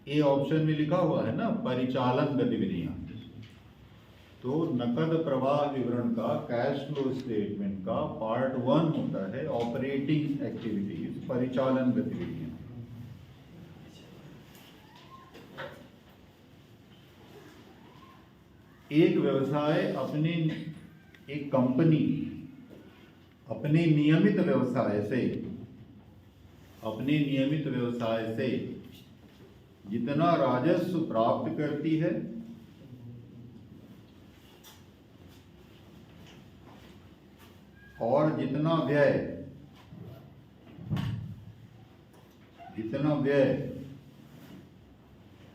A option में लिखा हुआ है ना परिचालन गतिविधियां, तो नकद प्रवाह विवरण का कैश फ्लो स्टेटमेंट का पार्ट 1 होता है ऑपरेटिंग एक्टिविटीज, परिचालन गतिविधियां। एक व्यवसाय एक कंपनी अपने नियमित व्यवसाय से जितना राजस्व प्राप्त करती है और जितना व्यय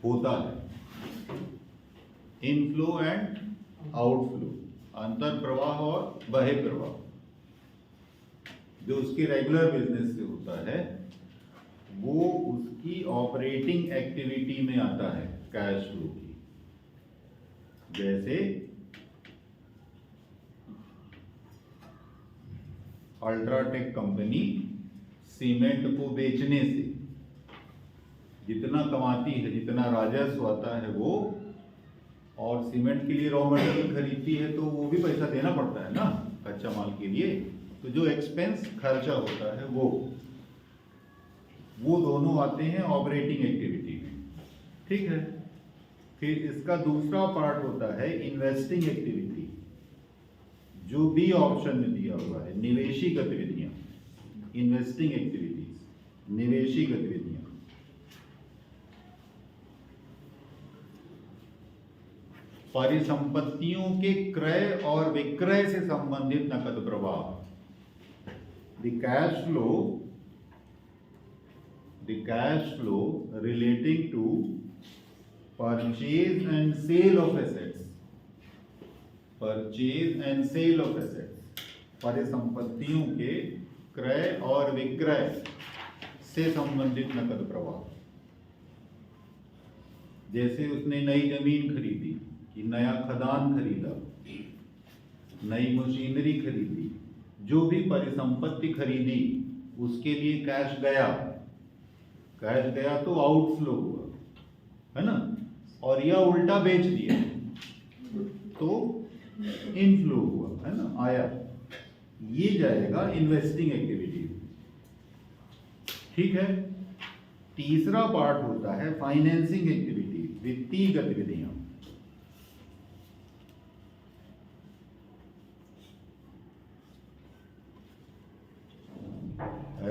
होता है, इनफ्लो एंड आउटफ्लो, अंतर प्रवाह और बहिर्प्रवाह, जो उसके रेगुलर बिजनेस से होता है, वो उसकी ऑपरेटिंग एक्टिविटी में आता है कैश फ्लो की। जैसे अल्ट्राटेक कंपनी सीमेंट को बेचने से जितना कमाती है, जितना राजस्व आता है वो, और सीमेंट के लिए रॉ मटेरियल खरीदती है तो वो भी पैसा देना पड़ता है ना कच्चा माल के लिए, तो जो एक्सपेंस खर्चा होता है वो दोनों आते हैं ऑपरेटिंग एक्टिविटी में। ठीक है। फिर इसका दूसरा पार्ट होता है इन्वेस्टिंग एक्टिविटी, जो बी ऑप्शन में दिया हुआ है, निवेशी गतिविधियां, इन्वेस्टिंग एक्टिविटीज, निवेशी गतिविधियां। परिसंपत्तियों के क्रय और विक्रय से संबंधित नकद प्रवाह, the cash flow relating to purchase and sale of assets, परिसंपत्तियों के क्रय और विक्रय से संबंधित नकद प्रवाह। जैसे उसने नई जमीन खरीदी, कि नया खदान खरीदा, नई मशीनरी खरीदी, जो भी परिसंपत्ति खरीदी उसके लिए कैश गया तो आउटफ्लो हुआ, है ना, और यह उल्टा बेच दिया तो इनफ्लो हुआ, है ना, आया, ये जाएगा इन्वेस्टिंग एक्टिविटी। ठीक है। तीसरा पार्ट होता है फाइनेंसिंग एक्टिविटी, वित्तीय गतिविधियां।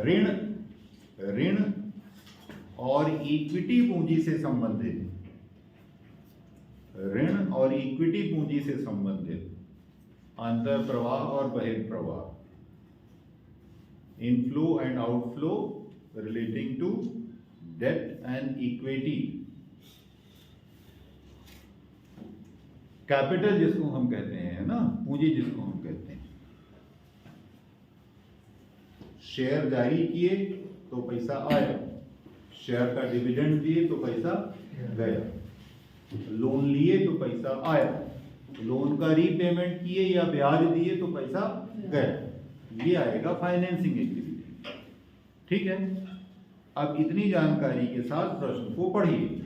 ऋण और इक्विटी पूंजी से संबंधित अंतर प्रवाह और बहिर्प्रवाह, inflow and outflow relating to debt and equity. Capital जिसको हम कहते हैं ना, पूंजी जिसको हम कहते हैं, शेयर जारी किए तो पैसा आया, शेयर का डिविडेंड दिए तो पैसा गया, लोन लिए तो पैसा आया, लोन का रीपेमेंट किए या ब्याज दिए तो पैसा गया, ये आएगा फाइनेंसिंग एक्टिविटी। ठीक है। अब इतनी जानकारी के साथ प्रश्न को पढ़िए।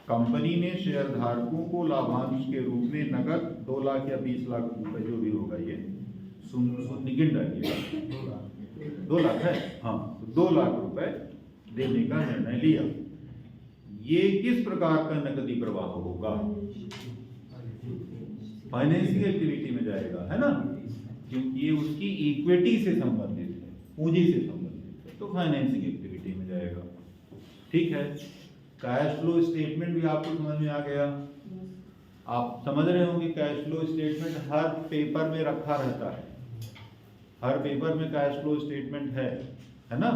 कंपनी ने शेयरधारकों को लाभांश के रूप में नकद 2 लाख या 20 लाख रुपए, जो भी होगा, ये गिन डालिएगा, 2 लाख है, हाँ, 2 लाख रुपए देने का निर्णय लिया। ये किस प्रकार का नकदी प्रवाह होगा? फाइनेंसिंग एक्टिविटी में जाएगा, है ना, क्योंकि ये उसकी इक्विटी से संबंधित है, पूंजी से संबंधित है, तो फाइनेंसिंग एक्टिविटी में जाएगा। ठीक है। कैश फ्लो स्टेटमेंट भी आपको समझ में आ गया। आप समझ रहे होंगे कैश फ्लो स्टेटमेंट हर पेपर में रखा रहता है, हर पेपर में कैश फ्लो स्टेटमेंट है ना,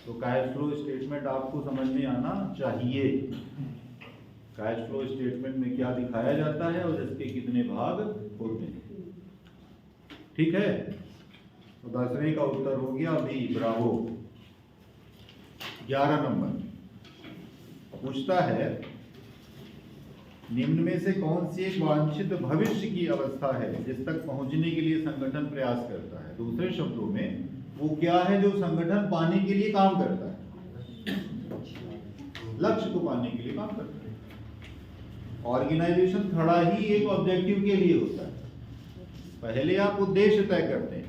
तो कैश फ्लो स्टेटमेंट आपको समझ में आना चाहिए। कैश फ्लो स्टेटमेंट में क्या दिखाया जाता है और इसके कितने भाग होते हैं। ठीक है। तो 10वें का उत्तर हो गया अभी, ब्रावो। 11 नंबर पूछता है, निम्न में से कौन सी एक वांछित भविष्य की अवस्था है जिस तक पहुंचने के लिए संगठन प्रयास करता है? दूसरे शब्दों में, वो क्या है जो संगठन पाने के लिए काम करता है? लक्ष्य को पाने के लिए काम करता है। ऑर्गेनाइजेशन खड़ा ही एक ऑब्जेक्टिव के लिए होता है। पहले आप उद्देश्य तय करते हैं।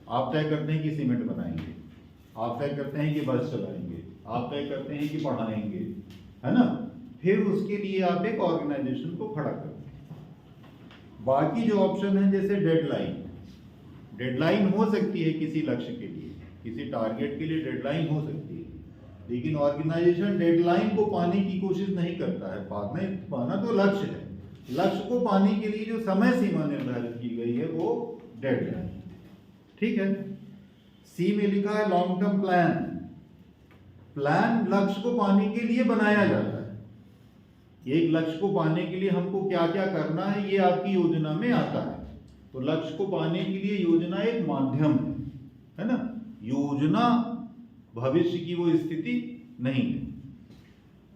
आप तय करते हैं कि सीमेंट बनाएंगे, आप तय करते हैं कि बस चलाएंगे, आप तय करते हैं कि पढ़ाएंगे, है ना। फिर उसके लिए आप एक ऑर्गेनाइजेशन को खड़ा करते हैं। बाकी जो ऑप्शन है जैसे डेडलाइन, डेडलाइन हो सकती है किसी लक्ष्य के लिए, किसी टारगेट के लिए डेडलाइन हो सकती है, लेकिन ऑर्गेनाइजेशन डेडलाइन को पाने की कोशिश नहीं करता है। पाना तो लक्ष्य है, लक्ष्य को पाने के लिए जो समय सीमा निर्धारित की गई है वो डेडलाइन। ठीक है। सी में लिखा है लॉन्ग टर्म प्लान। प्लान लक्ष्य को पाने के लिए बनाया जाता है। एक लक्ष्य को पाने के लिए हमको क्या क्या करना है ये आपकी योजना में आता है। तो लक्ष्य को पाने के लिए योजना एक माध्यम है ना। योजना भविष्य की वो स्थिति नहीं है।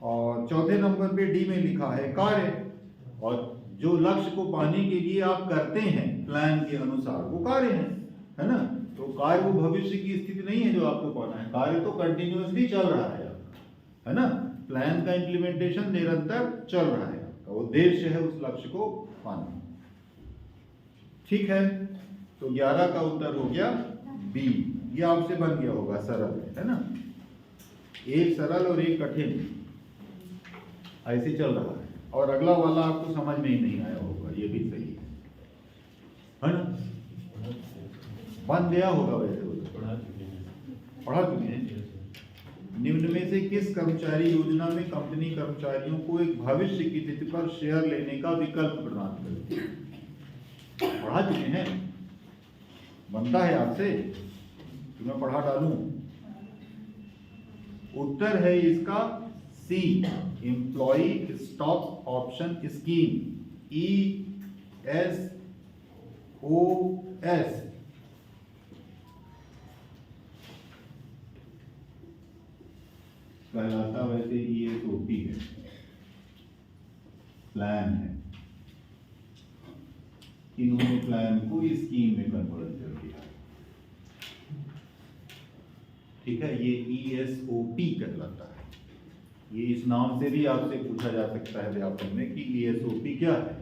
और चौथे नंबर पे डी में लिखा है कार्य। और जो लक्ष्य को पाने के लिए आप करते हैं प्लान के अनुसार वो कार्य है ना। तो कार्य वो भविष्य की स्थिति नहीं है जो आपको पाना है। कार्य तो कंटिन्यूअसली चल रहा है आपका, है ना। प्लान का इंप्लीमेंटेशन निरंतर चल रहा है आपका। उद्देश्य है उस लक्ष्य को पाना। ठीक है। तो 11 का उत्तर हो गया बी। ये आपसे बन गया होगा सरल है ना। एक सरल और एक कठिन ऐसे चल रहा है। और अगला वाला आपको समझ में ही नहीं आया होगा, ये भी सही है ना। बन गया होगा वैसे वो पढ़ा चुके हैं। निम्न में से किस कर्मचारी योजना में कंपनी कर्मचारियों को एक भविष्य की तिथि पर शेयर लेने का विकल्प प्रदान करती है? पढ़ा चुके हैं। बनता है आपसे कि मैं पढ़ा डालूं? उत्तर है इसका C, employee stock option scheme, ESOS। कहलाता वैसे ESOP है, प्लान है। इन्होंने प्लान को स्कीम में कन्वर्ट कर दिया। ठीक है। ये ESOP कहलाता है। ये इस नाम से भी आपसे पूछा जा सकता है व्यापक में कि ESOP क्या है।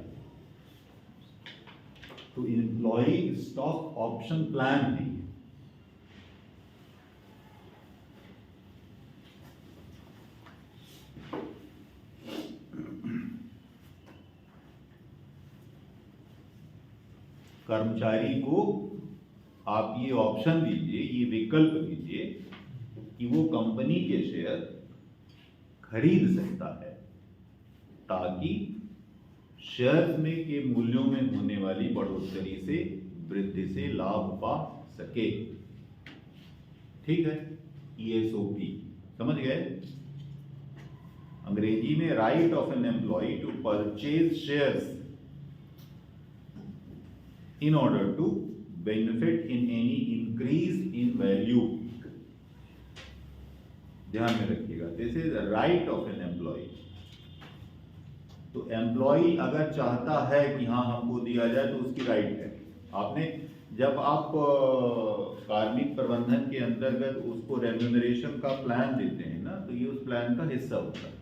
तो एम्प्लॉय स्टॉक ऑप्शन प्लान है। कर्मचारी को आप ये ऑप्शन दीजिए, ये विकल्प दीजिए कि वो कंपनी के शेयर खरीद सकता है ताकि शेयर्स में के मूल्यों में होने वाली बढ़ोतरी से वृद्धि से लाभ पा सके। ठीक है। ESOP समझ गए। अंग्रेजी में right of an employee to purchase shares in order to benefit in any increase in value। ध्यान में रखिएगा, this is right of an employee. तो एम्प्लॉय अगर चाहता है कि हाँ हमको दिया जाए तो उसकी राइट है। आपने जब आप कार्मिक प्रबंधन के अंतर्गत उसको रेम्यूनरेशन का प्लान देते हैं ना, तो ये उस प्लान का हिस्सा होता है।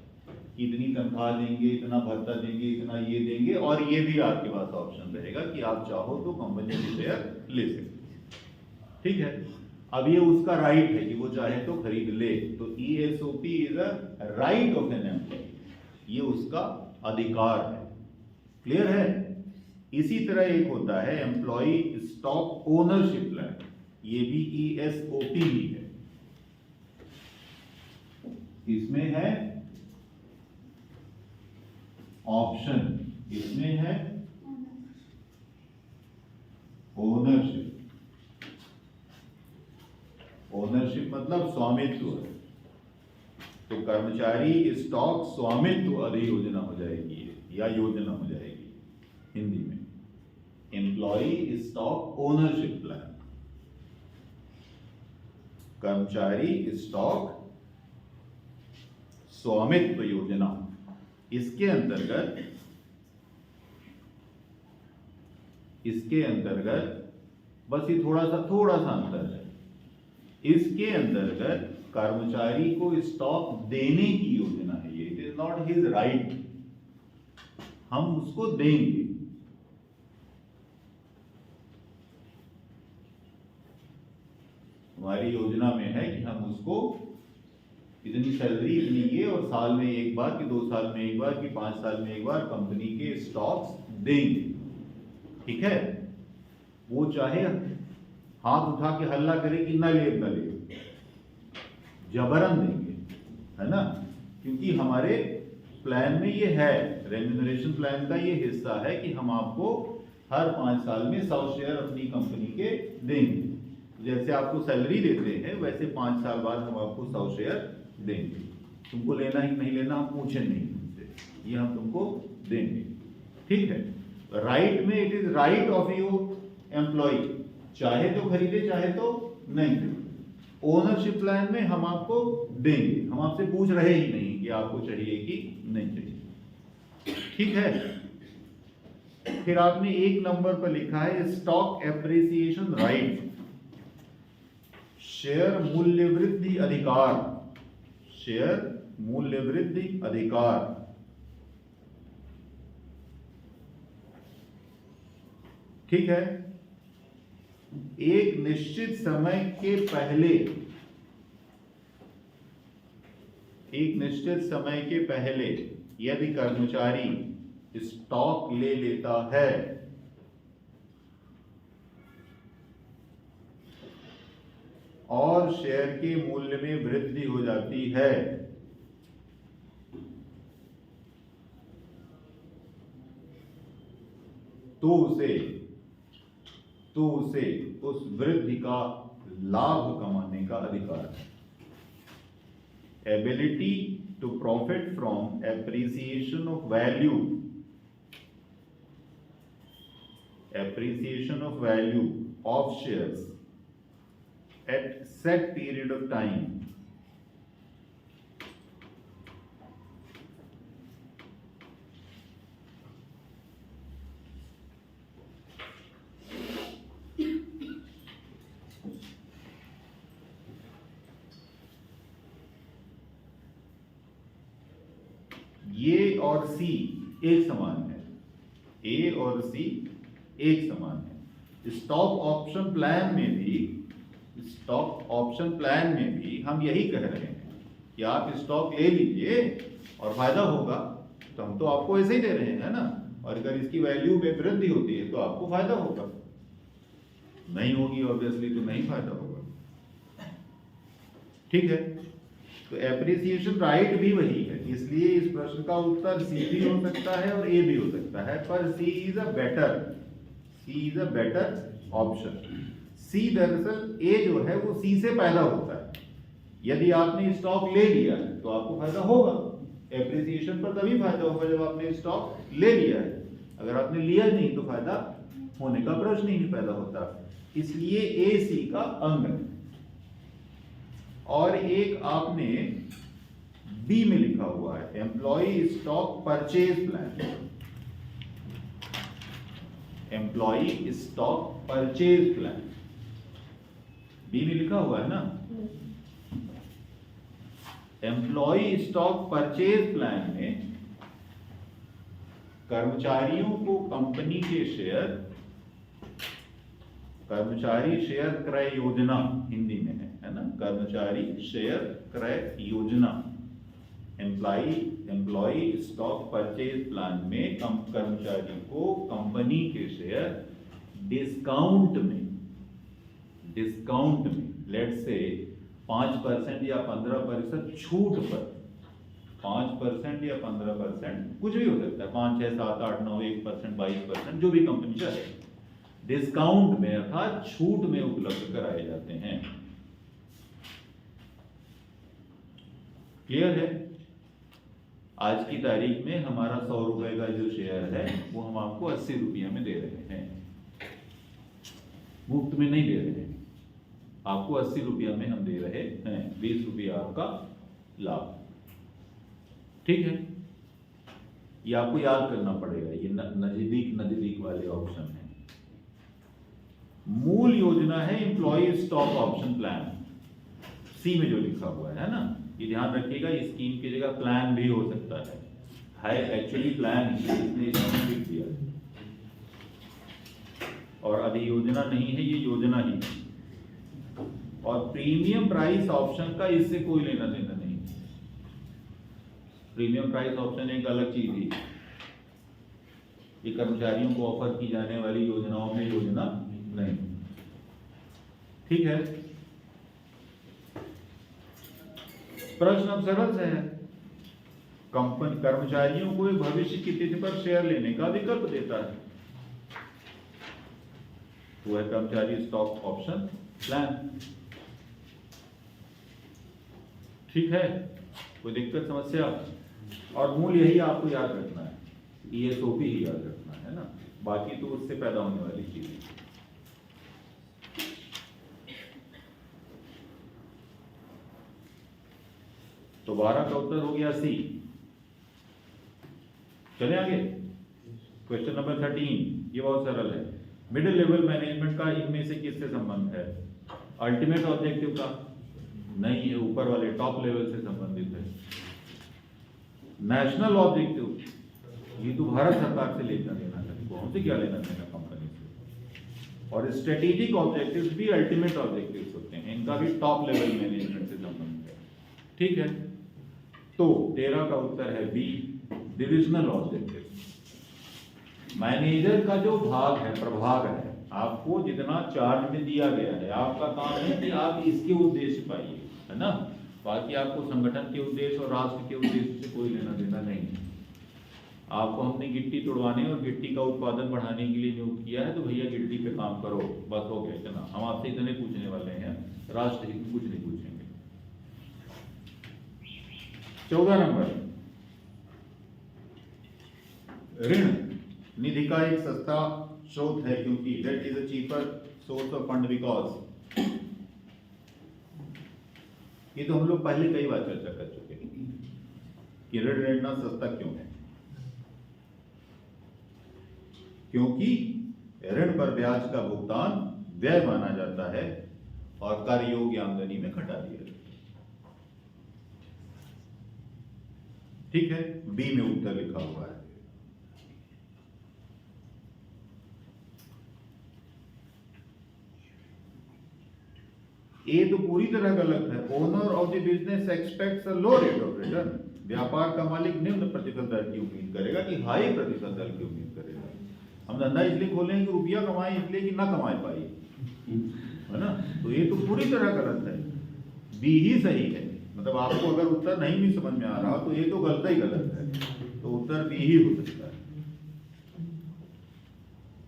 इतनी तनख्वाह देंगे, इतना भत्ता देंगे, इतना ये देंगे, और ये भी आपके पास ऑप्शन रहेगा कि आप चाहो तो कंपनी के शेयर ले सकते हैं। ठीक है। अब ये उसका राइट है कि वो चाहे तो खरीद ले। तो ESOP is a right of an employee. ये उसका अधिकार है। क्लियर है। इसी तरह एक होता है एम्प्लॉय स्टॉक ओनरशिप प्लान। ये भी ESOP ही है। इसमें है ऑप्शन, इसमें है ओनरशिप। ओनरशिप मतलब स्वामित्व। तो कर्मचारी स्टॉक स्वामित्व अधियोजना हो जाएगी या योजना हो जाएगी हिंदी में। एम्प्लॉय स्टॉक ओनरशिप प्लान, कर्मचारी स्टॉक स्वामित्व योजना। इसके अंतर्गत बस ये थोड़ा सा अंतर है। इसके अंतर्गत कर्मचारी को स्टॉक देने की योजना है ये, it is not his right, हम उसको देंगे। हमारी योजना में है कि हम उसको इतनी सैलरी, इतनी ये, और साल में एक बार कि 2 साल में एक बार कि 5 साल में एक बार कंपनी के स्टॉक्स देंगे। ठीक है, वो चाहे हाथ उठा के हल्ला करे कि न ले न ले, जबरन देंगे, है ना, क्योंकि हमारे प्लान में ये है, रेम्यूनरेशन प्लान का ये हिस्सा है कि हम आपको हर 5 साल में 100 शेयर अपनी कंपनी के देंगे। जैसे आपको सैलरी देते हैं वैसे 5 साल बाद हम आपको 100 शेयर देंगे। तुमको लेना ही नहीं लेना हम पूछे नहीं तुमसे, ये हम तुमको देंगे। ठीक है, राइट में it is right of your employee, चाहे तो खरीदे चाहे तो नहीं खरीदे। ओनरशिप प्लान में हम आपको देंगे, हम आपसे पूछ रहे ही नहीं कि आपको चाहिए कि नहीं चाहिए। ठीक है, फिर आपने 1 नंबर पर लिखा है स्टॉक एप्रिसिएशन राइट, शेयर मूल्य वृद्धि अधिकार, शेयर मूल्य वृद्धि अधिकार। ठीक है, एक निश्चित समय के पहले, एक निश्चित समय के पहले यदि कर्मचारी स्टॉक ले लेता है और शेयर के मूल्य में वृद्धि हो जाती है तो उसे उस वृद्धि का लाभ कमाने का अधिकार है। Ability to profit from appreciation of value, appreciation of value of shares at set period of time ये और सी एक समान है, ए और सी एक समान है। स्टॉक ऑप्शन प्लान में भी, स्टॉक ऑप्शन प्लान में भी हम यही कह रहे हैं कि आप स्टॉक ले लीजिए और फायदा होगा, तो हम तो आपको ऐसे ही दे रहे हैं ना, और अगर इसकी वैल्यू में वृद्धि होती है तो आपको फायदा होगा, नहीं होगी ऑब्वियसली तो नहीं फायदा होगा। ठीक है, तो एप्रिसिएशन राइट भी वही है, इसलिए इस प्रश्न का उत्तर सी भी हो सकता है और ए भी हो सकता है, पर सी इज अ बेटर ऑप्शन। सी दरअसल ए जो है वो सी से पैदा होता है। यदि आपने स्टॉक ले लिया है तो आपको फायदा होगा, एप्रिसिएशन पर तभी फायदा होगा जब आपने स्टॉक ले लिया है, अगर आपने लिया नहीं तो फायदा होने का प्रश्न ही नहीं पैदा होता। इसलिए ए सी का अंग है। और एक आपने बी में लिखा हुआ है employee stock purchase plan, employee stock purchase plan B में लिखा हुआ है ना। एम्प्लॉय स्टॉक परचेज प्लान में कर्मचारियों को कंपनी के शेयर, कर्मचारी शेयर क्रय योजना हिंदी में है ना, कर्मचारी शेयर क्रय योजना, एम्प्लॉय स्टॉक परचेज प्लान में कर्मचारी को कंपनी के शेयर डिस्काउंट में लेट्स से 5% या 15% छूट पर, 5% या 15%, कुछ भी हो सकता है, 5, 6, 7, 8, 9, 1%, 22%, जो भी कंपनी चाहे, डिस्काउंट में अर्थात छूट में उपलब्ध कराए जाते हैं। क्लियर है? आज की तारीख में हमारा 100 रुपए का जो शेयर है वो हम आपको 80 रुपये में दे रहे हैं, मुफ्त में नहीं दे रहे हैं, आपको 80 रुपया में हम दे रहे हैं, 20 रुपया आपका लाभ। ठीक है, ये आपको याद करना पड़ेगा, ये नजदीक वाले ऑप्शन है। मूल योजना है एम्प्लॉय स्टॉक ऑप्शन प्लान, सी में जो लिखा हुआ है ना, ये ध्यान रखिएगा, स्कीम की जगह प्लान भी हो सकता है एक्चुअली प्लान ही इसने इसमें लिख दिया है, और अधियोजना नहीं है, ये योजना ही है। और प्रीमियम प्राइस ऑप्शन का इससे कोई लेना देना नहीं। प्रीमियम प्राइस ऑप्शन एक अलग चीज है, ये कर्मचारियों को ऑफर की जाने वाली योजनाओं में योजना नहीं। ठीक है, प्रश्न अब सरल से है। कंपनी कर्मचारियों को भविष्य की तिथि पर शेयर लेने का विकल्प देता है, वो है कर्मचारी स्टॉक ऑप्शन प्लान। ठीक है, कोई दिक्कत समस्या? और मूल यही आपको याद रखना है, ESOP ही याद रखना है ना, बाकी तो उससे पैदा होने वाली चीज। तो 12 का उत्तर हो गया सी। चले आगे, क्वेश्चन नंबर 13, ये बहुत सरल है। मिडिल लेवल मैनेजमेंट का इनमें से किससे संबंध है? अल्टीमेट ऑब्जेक्टिव का नहीं है, ऊपर वाले टॉप लेवल से संबंधित है। नेशनल ऑब्जेक्टिव, ये तो भारत सरकार से लेना देना है, हमसे क्या लेना देना कंपनी से। और स्ट्रेटेजिक ऑब्जेक्टिव्स भी अल्टीमेट ऑब्जेक्टिव्स होते हैं, इनका भी टॉप लेवल मैनेजमेंट से संबंध है। ठीक है, तो 13 का उत्तर है बी, डिविजनल ऑब्जेक्टिव। मैनेजर का जो भाग है, प्रभाग है, आपको जितना चार्ज में दिया गया है, आपका काम है कि आप इसके उद्देश्य पाइए, है ना। बाकी आपको संगठन के उद्देश्य और राष्ट्र के उद्देश्य से कोई लेना देना नहीं है। आपको हमने गिट्टी तोड़वाने और गिट्टी का उत्पादन बढ़ाने के लिए नियुक्त किया है, तो भैया गिट्टी पे काम करो, बस हो गया इतना। हम आपसे इतने पूछने वाले हैं, राष्ट्र हित कुछ नहीं पूछेंगे। 14 नंबर, ऋण निधि का एक सस्ता स्रोत है क्योंकि that is a cheaper source of fund because. ये तो हम लोग पहले कई बार चर्चा कर चुके हैं कि ऋण लेना सस्ता क्यों है। क्योंकि ऋण पर ब्याज का भुगतान व्यय माना जाता है और कर योग्य आमदनी में घटा दिया जाता है। ठीक है, बी में उत्तर लिखा हुआ है। ए तो पूरी तरह गलत है। Owner of the business aspects a low rate of return. व्यापार का मालिक निम्न प्रतिफल दर की उम्मीद करेगा कि हाई प्रतिफल दर की उम्मीद करेगा। हम धंधा इसलिए खोलेंगे कि रुपया कमाए, इसलिए कि ना कमाए पाए, है ना। तो ये तो पूरी तरह गलत है, बी ही सही है। मतलब आपको अगर उत्तर नहीं भी समझ में आ रहा तो ये तो गलत ही गलत है, तो उत्तर बी ही हो सकता है।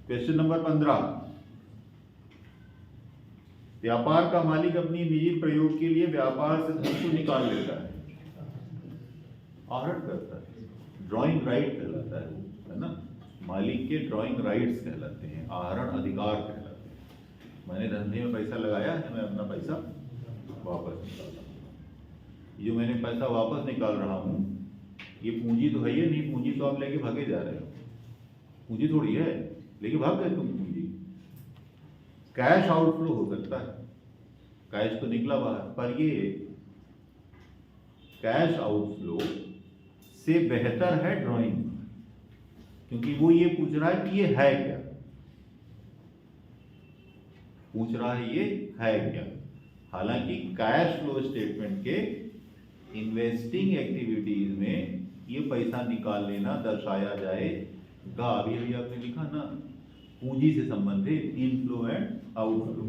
क्वेश्चन नंबर 15, व्यापार का मालिक अपनी निजी प्रयोग के लिए व्यापार से धन को निकाल लेता है, आहरण करता है, ड्राइंग राइट कहलाता है ना। मालिक के ड्राइंग राइट्स कहलाते हैं, आहरण अधिकार कहलाते हैं। मैंने धंधे में पैसा लगाया है, मैं अपना पैसा वापस निकाल रहा हूँ। जो मैंने पैसा वापस निकाल रहा हूँ, ये पूंजी तो है ही नहीं, पूंजी तो आप लेके भागे जा रहे हो, पूंजी थोड़ी है, लेके भाग गए तुम पूंजी। कैश आउटफ्लो हो सकता है, कैश तो निकला बाहर, पर ये कैश आउटफ्लो से बेहतर है ड्राइंग, क्योंकि वो ये पूछ रहा है कि ये है क्या, पूछ रहा है ये है क्या। हालांकि कैश फ्लो स्टेटमेंट के इन्वेस्टिंग एक्टिविटीज में ये पैसा निकाल लेना दर्शाया जाएगा। अभी आपने लिखा ना, पूंजी से संबंधित इनफ्लो एंड आउटफ्लो,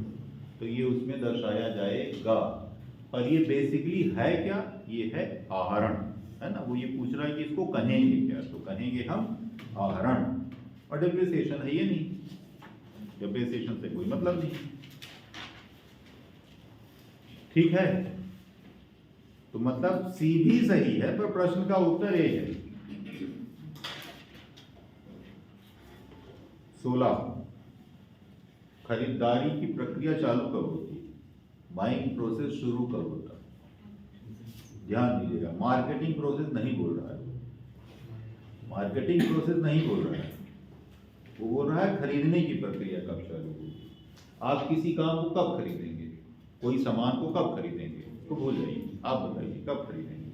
तो ये उसमें दर्शाया जाएगा। पर ये बेसिकली है क्या? ये है आहरण, है ना। वो ये पूछ रहा है कि इसको कहेंगे क्या, तो कहेंगे हम आहरण। और डेप्रिसिएशन है ये नहीं, डेप्रिसिएशन से कोई मतलब नहीं। ठीक है, तो मतलब सी भी सही है, पर प्रश्न का उत्तर ए है। 16, खरीदारी की प्रक्रिया चालू कब होती है? बाइंग प्रोसेस शुरू कब होता है? ध्यान दीजिएगा, मार्केटिंग प्रोसेस नहीं बोल रहा है, मार्केटिंग प्रोसेस नहीं बोल रहा है, वो बोल रहा है खरीदने की प्रक्रिया कब चालू होगी। आप किसी काम को कब खरीदेंगे, कोई सामान को कब खरीदेंगे? तो भूल जाइए। आप बताइए कब खरीदेंगे?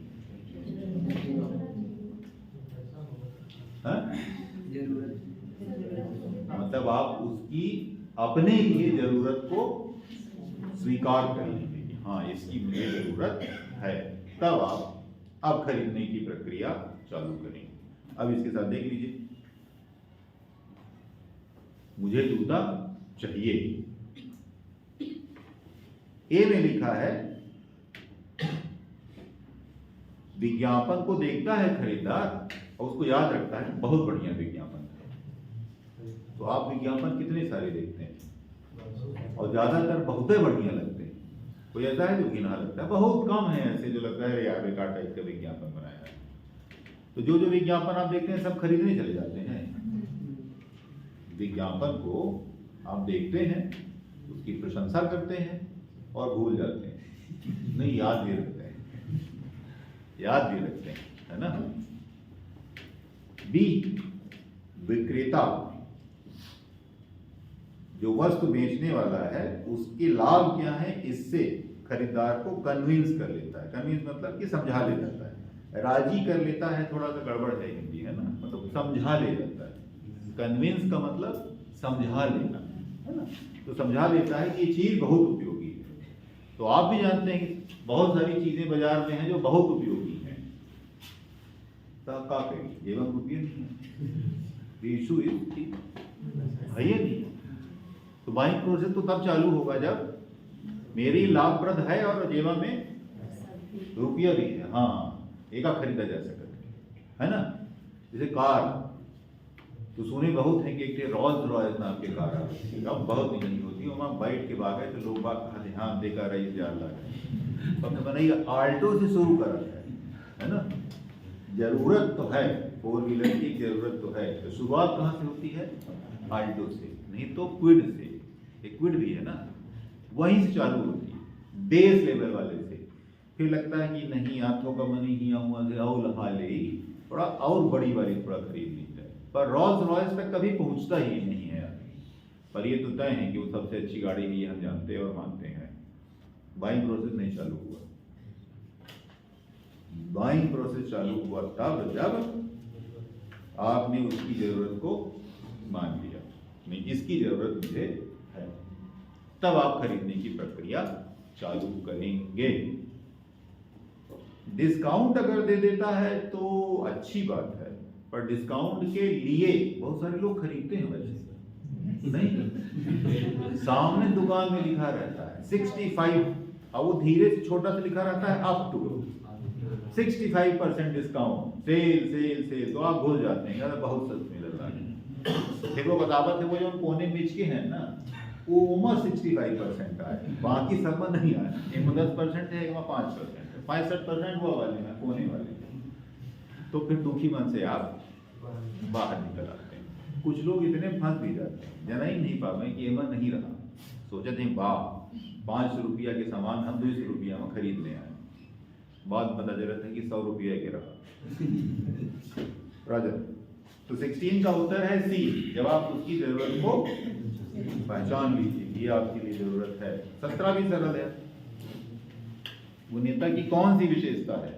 मतलब आप उसकी अपने लिए जरूरत को स्वीकार कर लेंगे कि हाँ इसकी मुझे जरूरत है, तब आप अब खरीदने की प्रक्रिया चालू करेंगे। अब इसके साथ देख लीजिए, मुझे जूता चाहिए। ए में लिखा है विज्ञापन को देखता है खरीदार और उसको याद रखता है बहुत बढ़िया विज्ञापन है। तो आप विज्ञापन कितने सारे देखते हैं और ज्यादातर बहुत बढ़िया लगते हैं। कोई ऐसा है जो घिना लगता है? बहुत कम है ऐसे जो लगता है यार बेकार टाइप का विज्ञापन बनाया है। तो जो जो विज्ञापन आप देखते हैं सब खरीदने चले जाते हैं। विज्ञापन को आप देखते हैं, उसकी प्रशंसा करते हैं और भूल जाते हैं, नहीं याद भी रखते हैं, याद भी रखते हैं, है ना। बी, विक्रेता जो वस्तु बेचने वाला है उसके लाभ क्या है, इससे खरीदार को कन्विंस कर लेता है। कन्विंस मतलब कि समझा ले जाता है, राजी कर लेता है, थोड़ा सा गड़बड़ है हिंदी, है ना, मतलब समझा ले जाता है। कन्विंस का मतलब समझा लेना, है ना। तो समझा लेता है कि ये चीज बहुत उपयोगी है। तो आप भी जानते हैं कि बहुत सारी चीजें बाजार में हैं जो बहुत उपयोगी हैं, तो क्या करेंगे, जीवन उपयोगी है, इशू है ये नहीं। तो बाइंग प्रोसेस तो तब चालू होगा जब मेरी लाभप्रद है और जेवा में रुपया भी है, हाँ एक खरीदा जा सकता है ना। जैसे कार तो सुने बहुत है कि एक रोल्स रॉयस नाम के कार आती है, अब बहुत नहीं होती, वहाँ बाइट के बाग है तो लोग बाग कहते हाँ देखा रही ध्यान लगा, तो हमने बनाई आल्टो से शुरू करा है ना। जरूरत तो है, 4 व्हीलर की जरूरत तो है, तो शुरुआत कहाँ से होती है, आल्टो से, नहीं तो क्विड से, एक क्विड भी है ना, वहीं से चालू होती है बेस लेवल वाले से। फिर लगता है कि नहीं आंखों का मन ही और लगा ले, थोड़ा और बड़ी वाली थोड़ा खरीद ली जाए, पर रोल्स रॉयस तक कभी पहुंचता ही नहीं है। पर ये तो तय है कि वो सबसे अच्छी गाड़ी है, ये हम जानते हैं और मानते हैं। बाइंग प्रोसेस नहीं चालू हुआ, बाइंग प्रोसेस चालू हुआ तब जब आपने उसकी जरूरत को मान लिया, नहीं इसकी जरूरत मुझे है, तब आप खरीदने की प्रक्रिया चालू करेंगे। डिस्काउंट अगर दे देता है तो अच्छी बात है, पर डिस्काउंट के लिए बहुत सारे लोग खरीदते हैं वैसे नहीं, सामने दुकान में लिखा रहता है 65 और वो धीरे से छोटा सा लिखा रहता है up to 65% discount, sale sale sale, तो आप भूल जाते हैं यार बहुत सस्ते मिल रहा है। फिर वो बतावत है वो जो कोने बीच के हैं ना, वो उमर 65% आए, बाकी सब में नहीं आया, एक में 10% है, एक में 5% है, 65% वो वाले में कोने वाले। तो फिर दुखी मन से आप बाहर निकल आते हैं। कुछ लोग इतने फंस भी जाते हैं, जना ही नहीं पावे कि एमन नहीं रहा, सोचते हैं वाह 500 रुपया के सामान हम 200 रुपया में खरीद ले आए, बाद पता चला था कि 100 रुपया के रहा राजा। तो 16 का उत्तर है सी, जब आप उसकी जरूरत को पहचान लीजिए, ये आपके लिए जरूरत है। 17 भी सरल है, वो नेता की कौन सी विशेषता है,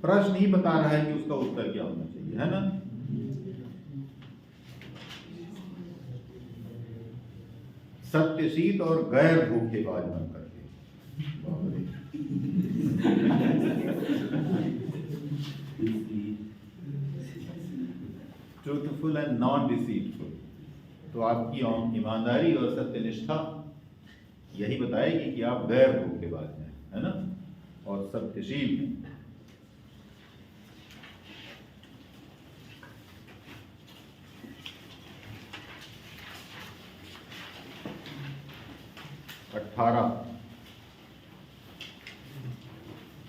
प्रश्न ही बता रहा है कि उसका उत्तर क्या होना चाहिए, है ना। सत्यशील और गैर धोखेबाज बन करके, ट्रूथफुल एंड नॉन डिसीटफुल। तो आपकी ईमानदारी और सत्यनिष्ठा यही बताएगी कि आप गैर धोखेबाज हैं, है ना, और सत्यशील हैं।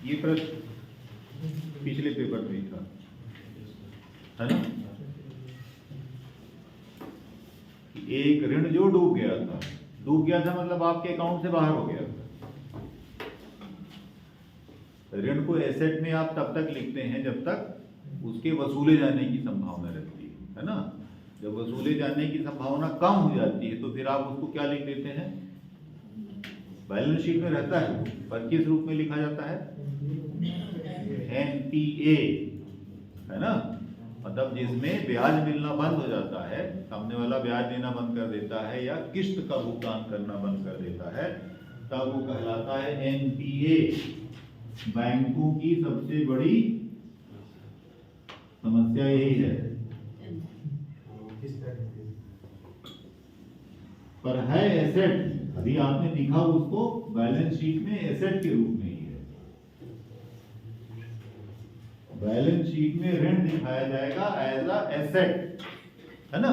ये प्रश्न पिछले पेपर में ही था, है ना। एक ऋण जो डूब गया था मतलब आपके अकाउंट से बाहर हो गया था। ऋण को एसेट में आप तब तक लिखते हैं जब तक उसके वसूले जाने की संभावना रहती है ना। जब वसूले जाने की संभावना कम हो जाती है तो फिर आप उसको क्या लिख देते हैं, बैलेंस शीट में रहता है पर किस रूप में लिखा जाता है? एनपीए, है ना। मतलब जिसमें ब्याज मिलना बंद हो जाता है, सामने वाला ब्याज देना बंद कर देता है या किस्त का भुगतान करना बंद कर देता है, तब वो कहलाता है एनपीए। बैंकों की सबसे बड़ी समस्या यही है। पर है एसेट, अभी आपने लिखा उसको बैलेंस शीट में एसेट के रूप में ही है। बैलेंस शीट में ऋण दिखाया जाएगा एज अ एसेट, है ना।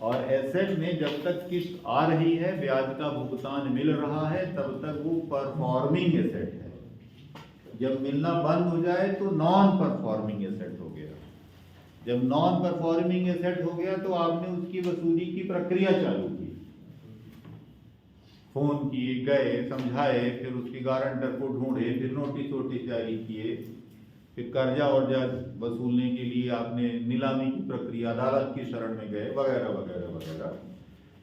और एसेट में जब तक किस्त आ रही है, ब्याज का भुगतान मिल रहा है, तब तक वो परफॉर्मिंग एसेट है। जब मिलना बंद हो जाए तो नॉन परफॉर्मिंग एसेट हो गया। जब नॉन परफॉर्मिंग एसेट हो गया तो आपने उसकी वसूली की प्रक्रिया चालू की, फोन किए, गए, समझाए, फिर उसके गारंटर को ढूंढे, फिर नोटिस वोटिस जारी किए, फिर कर्जा वर्जा वसूलने के लिए आपने नीलामी की प्रक्रिया, अदालत की शरण में गए, वगैरह वगैरह वगैरह।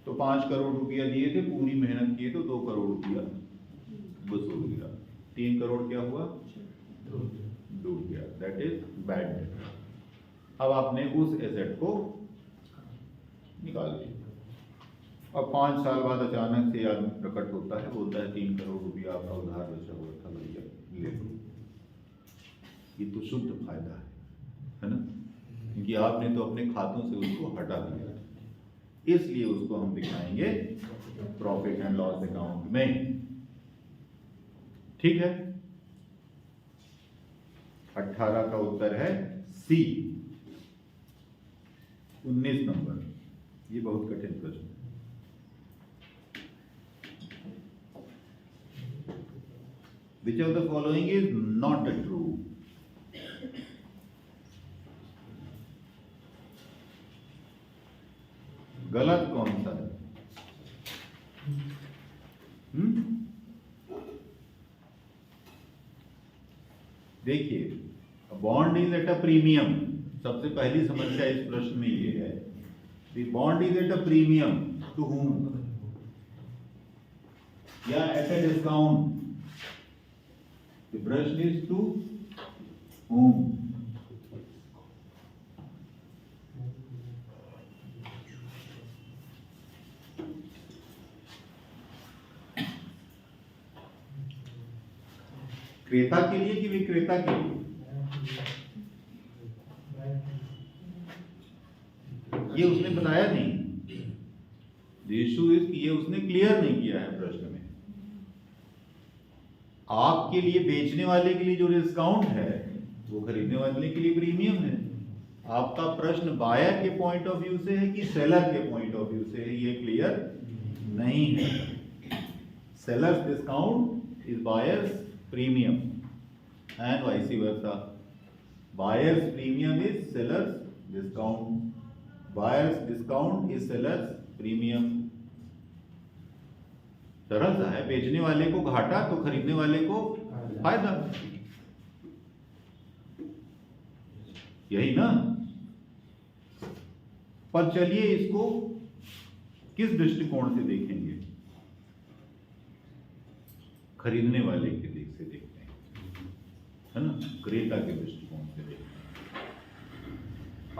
तो 5 करोड़ रुपया दिए थे, पूरी मेहनत किए तो 2 करोड़ रुपया वसूल गया, 3 करोड़ क्या हुआ? डूब गया। That is bad debt. अब आपने उस एसेट को निकाल दिया और 5 साल बाद अचानक से आदमी प्रकट होता है, बोलता है 3 करोड़ रुपया आपका उधार बचा हुआ था, भैया ले लो। ये तो शुद्ध फायदा है ना, क्योंकि आपने तो अपने खातों से उसको हटा दिया, इसलिए उसको हम दिखाएंगे प्रॉफिट एंड लॉस अकाउंट में। ठीक है, 18 का उत्तर है सी। 19 नंबर, ये बहुत कठिन प्रश्न है। Which of the following is not true? गलत कौन सा है? देखिए, bond is at a premium. सबसे पहली समस्या इस प्रश्न में ये है, the bond is at a premium to whom? या एट अ डिस्काउंट? The प्रश्न is to whom? क्रेता के लिए कि विक्रेता के लिए? ये उसने बताया नहीं। The issue is कि ये उसने क्लियर नहीं किया है प्रश्न में। आपके लिए, बेचने वाले के लिए जो डिस्काउंट है वो खरीदने वाले के लिए प्रीमियम है। आपका प्रश्न बायर के पॉइंट ऑफ व्यू से है कि सेलर के पॉइंट ऑफ व्यू से है, ये क्लियर नहीं है। Sellers discount is buyers premium and vice versa. Buyers premium is sellers discount, buyers discount is sellers premium. सरल सा है, बेचने वाले को घाटा तो खरीदने वाले को फायदा, यही ना। पर चलिए इसको किस दृष्टिकोण से देखेंगे? खरीदने वाले के दिक से देखते हैं, है ना, क्रेता के दृष्टिकोण से देखते हैं।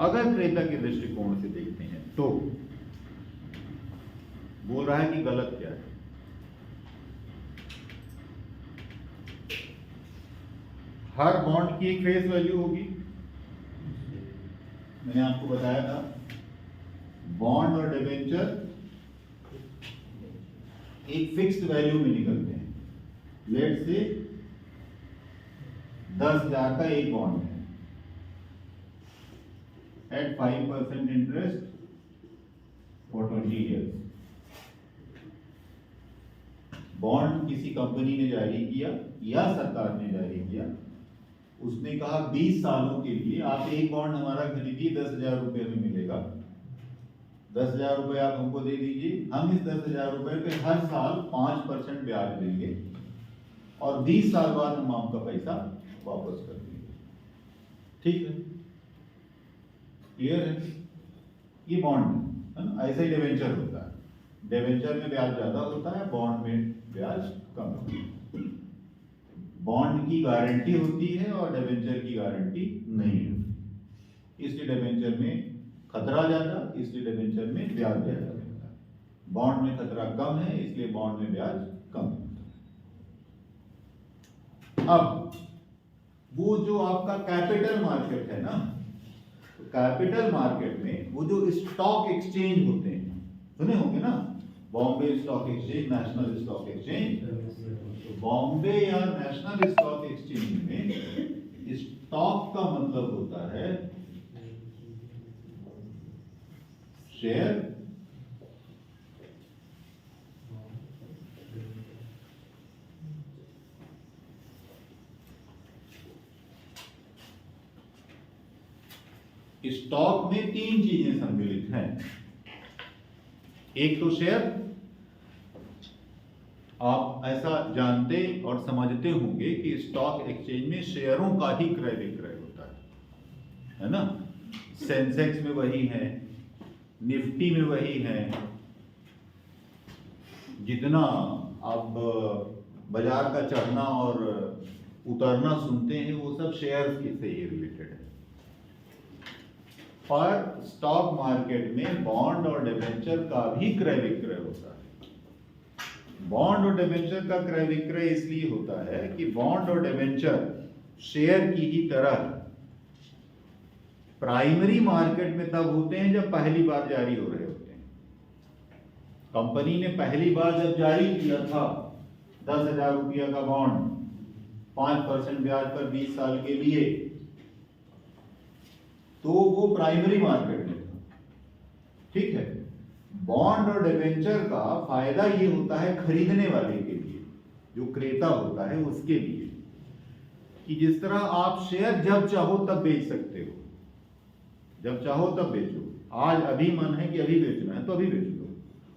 अगर क्रेता के दृष्टिकोण से देखते हैं तो बोल रहा है कि गलत क्या है? हर बॉन्ड की एक फेस वैल्यू होगी, मैंने आपको बताया था। बॉन्ड और डिबेंचर एक फिक्स्ड वैल्यू में निकलते हैं। लेट से 10,000 का एक बॉन्ड है at 5% interest for 20 years. Bond किसी कंपनी ने जारी किया या सरकार ने जारी किया, उसने कहा 20 सालों के लिए आप एक बॉन्ड हमारा खरीदिए, 10,000 रुपए में मिलेगा, 10,000 रुपए आप हमको दे दीजिए, हम इस 10,000 रुपए पे हर साल 5% ब्याज देंगे और 20 साल बाद हम आपका पैसा वापस कर देंगे। ठीक है, क्लियर है? ये बॉन्ड है ना। ऐसा ही डिवेंचर होता है, डिवेंचर में ब्याज ज्यादा होता है, बॉन्ड में ब्याज कम होता है। बॉन्ड की गारंटी होती है और डिबेंचर की गारंटी नहीं होती, इसलिए डिबेंचर में खतरा ज्यादा, इसलिए डिबेंचर में ब्याज ज्यादा मिलता है। बॉन्ड में खतरा कम है, इसलिए बॉन्ड में ब्याज कम मिलता है। अब वो जो आपका कैपिटल मार्केट है ना, तो कैपिटल मार्केट में वो जो स्टॉक एक्सचेंज होते हैं, सुने होंगे ना, Bombay stock exchange, national stock exchange. Bombay या नेशनल स्टॉक एक्सचेंज में स्टॉक का मतलब होता है शेयर, स्टॉक में तीन चीजें सम्मिलित हैं। एक तो शेयर, आप ऐसा जानते और समझते होंगे कि स्टॉक एक्सचेंज में शेयरों का ही क्रय विक्रय होता है ना। सेंसेक्स में वही है, निफ्टी में वही है, जितना आप बाजार का चढ़ना और उतरना सुनते हैं वो सब शेयर्स से ही रिलेटेड है। पर स्टॉक मार्केट में बॉन्ड और डिबेंचर का भी क्रय विक्रय होता है। बॉन्ड और डिबेंचर का क्रय विक्रय इसलिए होता है कि बॉन्ड और डिबेंचर शेयर की ही तरह प्राइमरी मार्केट में तब होते हैं जब पहली बार जारी हो रहे होते हैं। कंपनी ने पहली बार जब जारी किया था 10,000 रुपया का बॉन्ड 5% ब्याज पर 20 साल के लिए, तो वो प्राइमरी मार्केट में था, ठीक है। बॉन्ड और डिबेंचर का फायदा ये होता है खरीदने वाले के लिए, जो क्रेता होता है उसके लिए, कि जिस तरह आप शेयर जब चाहो तब बेच सकते हो, जब चाहो तब बेचो। आज अभी मन है कि अभी बेचना है तो अभी बेच लो,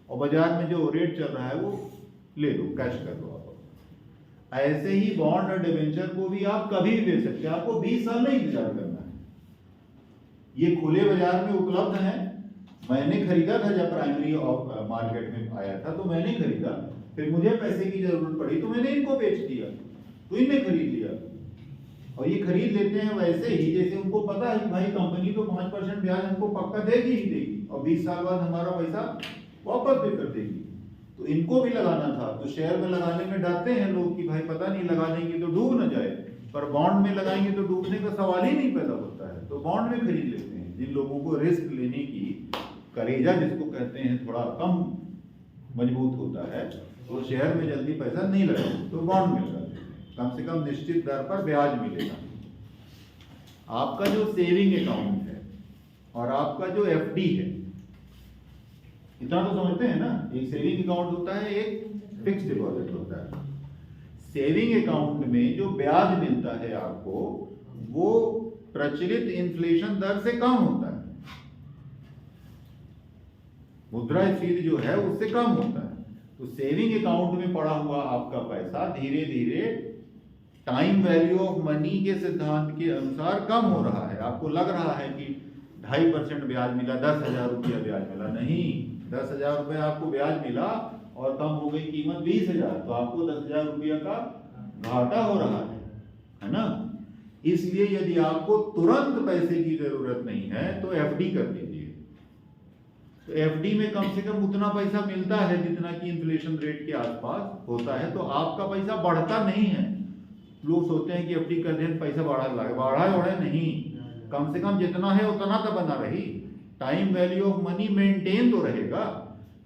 और बाजार में जो रेट चल रहा है वो ले लो, कैश कर लो आप। ऐसे ही बॉन्ड और डिबेंचर को भी आप कभी भी बेच सकते हैं, आपको 20 साल नहीं इंतजार करना है। ये खुले बाजार में उपलब्ध है। मैंने खरीदा था जब प्राइमरी मार्केट में आया था, तो मैंने खरीदा, फिर मुझे पैसे की जरूरत पड़ी तो मैंने इनको बेच दिया, तो इनने खरीद लिया। और ये खरीद लेते हैं वैसे ही जैसे उनको पता है कि भाई कंपनी तो 5% ब्याज हमको पक्का देगी ही देगी, और 20 साल बाद हमारा पैसा वापस भी कर देगी। तो इनको भी लगाना था, तो शेयर में लगाने में डरते हैं लोग कि भाई पता नहीं लगा देंगे तो डूब न जाए, पर बॉन्ड में लगाएंगे तो डूबने का सवाल ही नहीं पैदा होता है, तो बॉन्ड में खरीद लेते हैं। जिन लोगों को रिस्क लेने की करेजा जिसको कहते हैं थोड़ा कम मजबूत होता है, तो शेयर में जल्दी पैसा नहीं लगाते, तो बॉन्ड में लगाते हैं, कम से कम निश्चित दर पर ब्याज मिलेगा। आपका जो सेविंग अकाउंट है और आपका जो एफडी है, इतना तो समझते हैं ना, एक सेविंग अकाउंट होता है, एक फिक्स डिपॉजिट होता है। सेविंग अकाउंट में जो ब्याज मिलता है आपको, वो प्रचलित इन्फ्लेशन दर से कम होता है, मुद्रास्फीति जो है उससे कम होता है। तो सेविंग अकाउंट में पड़ा हुआ आपका पैसा धीरे धीरे टाइम वैल्यू ऑफ मनी के सिद्धांत के अनुसार कम हो रहा है। आपको लग रहा है कि 2.5% ब्याज मिला, 10,000 रुपया ब्याज मिला, नहीं, 10,000 रुपया आपको ब्याज मिला और कम हो गई कीमत 20,000, तो आपको 10,000 रुपया का घाटा हो रहा है ना। इसलिए यदि आपको तुरंत पैसे की जरूरत नहीं है तो एफडी कर दीजिए। तो एफडी में कम से कम उतना पैसा मिलता है जितना कि इन्फ्लेशन रेट के आसपास होता है, तो आपका पैसा बढ़ता नहीं है। लोग सोचते हैं कि एफडी कर दें पैसा बढ़ा नहीं, कम से कम जितना है उतना तो बना रही, time value of money maintain तो रहेगा।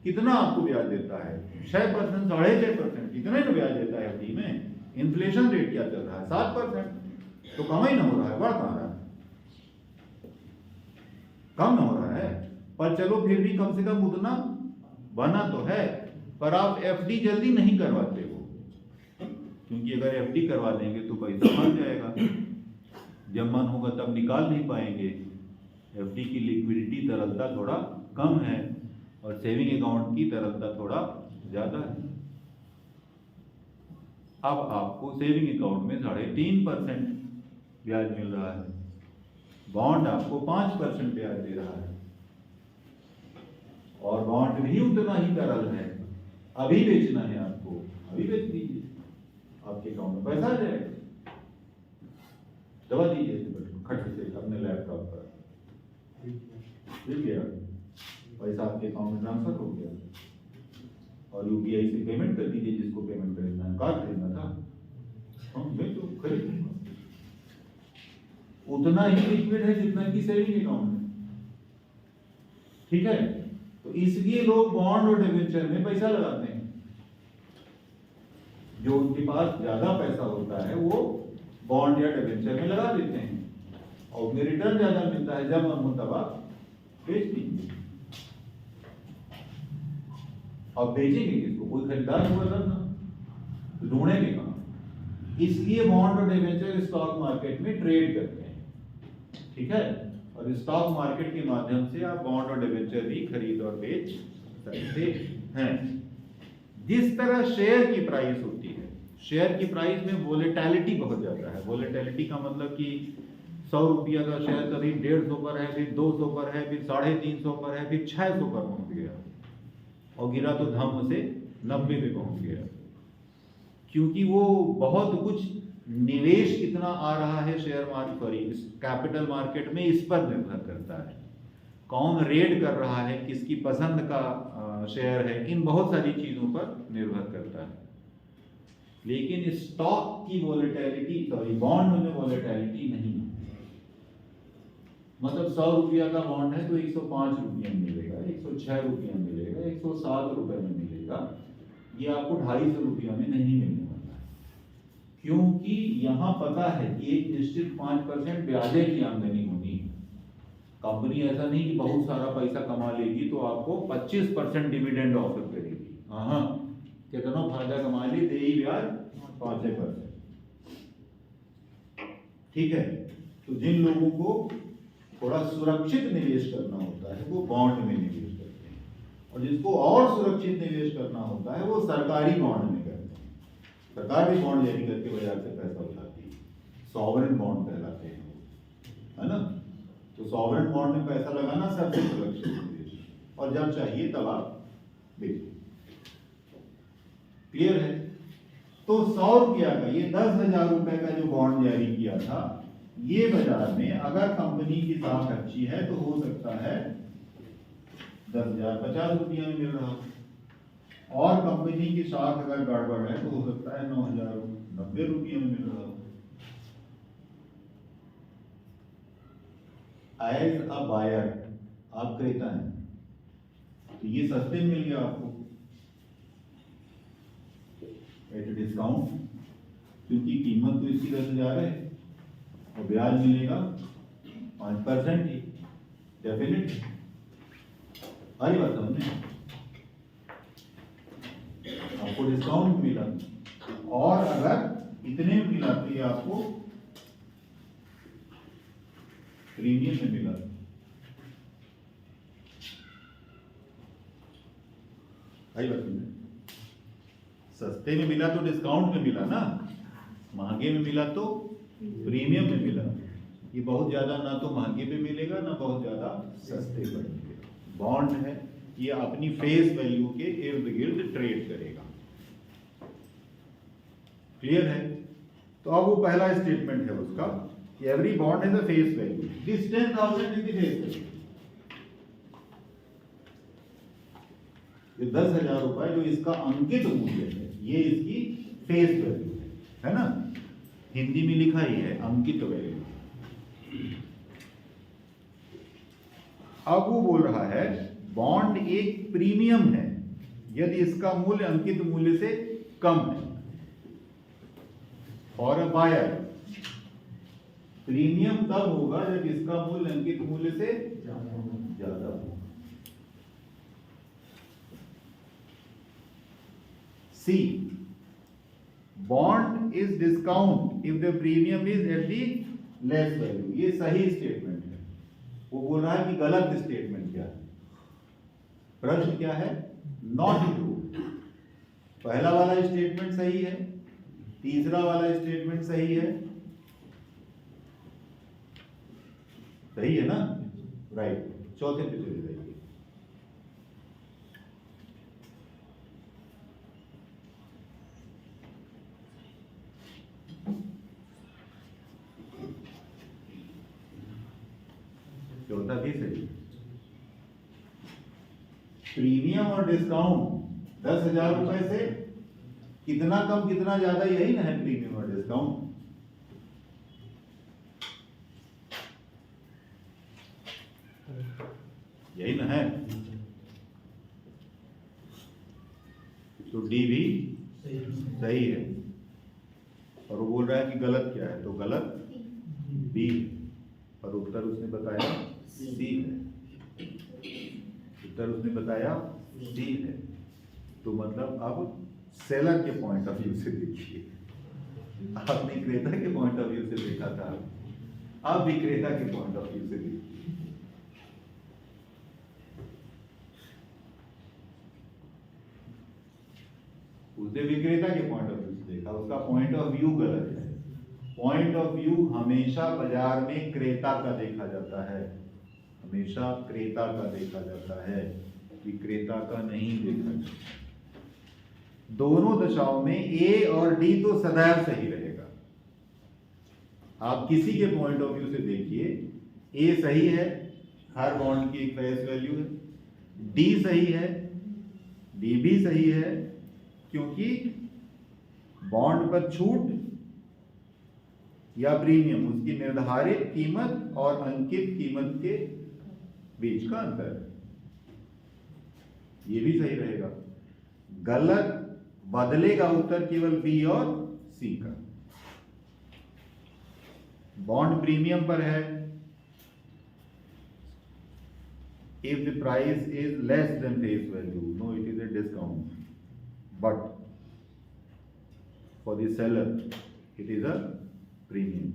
कितना आपको ब्याज देता है? 6%, 6.5%, कितना ही ब्याज देता है एफडी में। इन्फ्लेशन रेट क्या चल रहा है? 7%। तो कम ही ना हो रहा है, बढ़ कहाँ रहा है, कम ना हो रहा है। पर चलो फिर भी कम से कम उतना बना तो है। पर आप एफडी जल्दी नहीं करवाते हो, क्योंकि अगर एफडी करवा देंगे तो पैसा मर जाएगा, जब मन होगा तब निकाल नहीं पाएंगे। एफडी की लिक्विडिटी तरलता थोड़ा कम है और सेविंग अकाउंट की तरलता थोड़ा ज्यादा है। अब आपको सेविंग अकाउंट में 3.5% ब्याज मिल रहा है, बॉन्ड आपको 5% ब्याज दे रहा है, और बॉन्ड भी उतना ही तरल है। अभी बेचना है आपको, अभी बेच दीजिए, आपके अकाउंट में पैसा आ जाएगा। दबा दीजिए खट से अपने लैपटॉप पर, ठीक है, पैसा आपके अकाउंट में ट्रांसफर हो गया। और यूपीआई से पेमेंट कर दीजिए, जिसको पेमेंट खरीदना है, कार खरीदना था हम तो खरीद, उतना ही लिक्विड है जितना कि सेविंग अकाउंट में, ठीक है। तो इसलिए लोग बॉन्ड और डिबेंचर में पैसा लगाते हैं। जो उनके पास ज्यादा पैसा होता है वो बॉन्ड या डिबेंचर में लगा देते हैं और उन्हें रिटर्न ज्यादा मिलता है, जब मन हो तब आप बेच दीजिए। अब बेचेंगे किसको, कोई खरीदार होगा तब ना, तो ढूंढेंगे कहाँ। इसलिए बॉन्ड और डिबेंचर स्टॉक मार्केट में ट्रेड करते हैं, ठीक है। और स्टॉक मार्केट के माध्यम से आप बॉन्ड और डिबेंचर भी खरीद और बेच सकते हैं। जिस तरह शेयर की प्राइस होती है, शेयर की प्राइस में वोलेटिलिटी बहुत ज्यादा है। वोलेटिलिटी का मतलब कि 100 रुपया का शेयर कभी 150 पर है, फिर 200 पर है, फिर 350 पर है, फिर 600 पर पहुंच गया और गिरा तो धम से 90 पे पहुंच गया। क्योंकि वो बहुत कुछ निवेश कितना आ रहा है share market, sorry capital market में, इस पर निर्भर करता है। कौन रेड कर रहा है, किसकी पसंद का शेयर है, इन बहुत सारी चीजों पर निर्भर करता है। लेकिन स्टॉक की वोलेटिलिटी, सॉरी बॉन्ड में वोलेटिलिटी नहीं है। मतलब 100 रुपया का बॉन्ड है तो 105 रुपया मिलेगा, 106 रुपया मिलेगा, 107 रुपए में मिलेगा। ये आपको 250 रुपया में नहीं मिलने वाला है, क्योंकि यहाँ पता है कि एक निश्चित 5% ब्याजे की आमदनी होनी है। कंपनी ऐसा नहीं कि बहुत सारा पैसा कमा लेगी तो आपको 25% डिविडेंड ऑफर करेगी। हाँ, कितना फायदा कमा ली, दे ही ब्याज 5%, ठीक है। तो जिन लोगों को थोड़ा सुरक्षित निवेश करना होता है वो बॉन्ड में निवेश करते हैं, और जिसको और सुरक्षित निवेश करना होता है वो सरकारी बॉन्ड में करते हैं। सरकार भी बॉन्ड जारी करके बाजार से पैसा उठाती है, सॉवरेन बॉन्ड कहलाते हैं, है ना। तो सॉवरेन बॉन्ड में पैसा लगाना सबसे सुरक्षित निवेश, और जब चाहिए तब आप बेचिए। क्लियर है। तो 100 रुपया का, ये 10,000 रुपए का जो बॉन्ड जारी किया था, ये बाजार में अगर कंपनी की साख अच्छी है तो हो सकता है 10,050 रुपया में मिल रहा हो, और कंपनी की साख अगर गड़बड़ है तो हो सकता है 9,090 रुपये में मिल रहा हो। एज अ बायर, आप क्रेता हैं तो ये सस्ते में मिल गया आपको एट डिस्काउंट, क्योंकि कीमत तो इसकी 10,000 है और ब्याज मिलेगा 5% ही, डेफिनेट। हरी बात समझे, आपको डिस्काउंट मिला, और अगर इतने में मिला तो ये आपको प्रीमियम में मिला। हरी बात समझे, सस्ते में मिला तो डिस्काउंट में मिला ना, महंगे में मिला तो प्रीमियम में मिला। ये बहुत ज्यादा ना तो महंगे पे मिलेगा ना बहुत ज्यादा सस्ते पर मिलेगा। बॉन्ड है, ये अपनी फेस वैल्यू के इर्द गिर्द ट्रेड करेगा। क्लियर है। तो अब वो पहला स्टेटमेंट है उसका, every bond has a face value, this 10,000 is the face value. ये 10,000 रुपए जो इसका अंकित मूल्य है, ये इसकी फेस वैल्यू है ना। हिंदी में लिखा ही है अंकित वैल्यू। अब वो बोल रहा है बॉन्ड एक प्रीमियम है यदि इसका मूल्य अंकित मूल्य से कम है। फॉर अ बायर, प्रीमियम तब होगा जब इसका मूल्य अंकित मूल्य से ज्यादा हो। C, bond is discount if the premium is at the less value. ये सही स्टेटमेंट है। वो बोल रहा है कि गलत स्टेटमेंट क्या है। प्रश्न क्या है? Not true. पहला वाला स्टेटमेंट सही है, तीसरा वाला स्टेटमेंट सही है, सही है ना, राइट। चौथे पे चले जाइए। चौथा भी सही। प्रीमियम और डिस्काउंट 10,000 रुपए से कितना कम कितना ज्यादा, यही ना है प्रीमियम और डिस्काउंट। यही ना है। तो डी भी सही है। और वो बोल रहा है कि गलत क्या है, तो गलत बी, और उत्तर उसने बताया सी है। उत्तर उसने बताया सी है। तो मतलब अब सेलर के पॉइंट ऑफ व्यू से देखिए, आपने क्रेता के पॉइंट ऑफ व्यू से देखा था, अब विक्रेता के पॉइंट ऑफ व्यू से देखिए। उसने विक्रेता के पॉइंट ऑफ व्यू से देखा, उसका पॉइंट ऑफ व्यू गलत है। पॉइंट ऑफ व्यू हमेशा बाजार में क्रेता का देखा जाता है, हमेशा क्रेता का देखा जाता है, विक्रेता का नहीं देखा जाता। दोनों दशाओं में ए और डी तो सदैव सही रहेगा। आप किसी के पॉइंट ऑफ व्यू से देखिए, ए सही है, हर बॉन्ड की एक फेस वैल्यू है, डी सही है, डी भी सही है, क्योंकि बॉन्ड पर छूट या प्रीमियम उसकी निर्धारित कीमत और अंकित कीमत के बीच का अंतर है, ये भी सही रहेगा। गलत बदलेगा उत्तर केवल बी और सी का। बॉन्ड प्रीमियम पर है, if the price is less than face value, no, it is a discount, but for the seller it is a premium.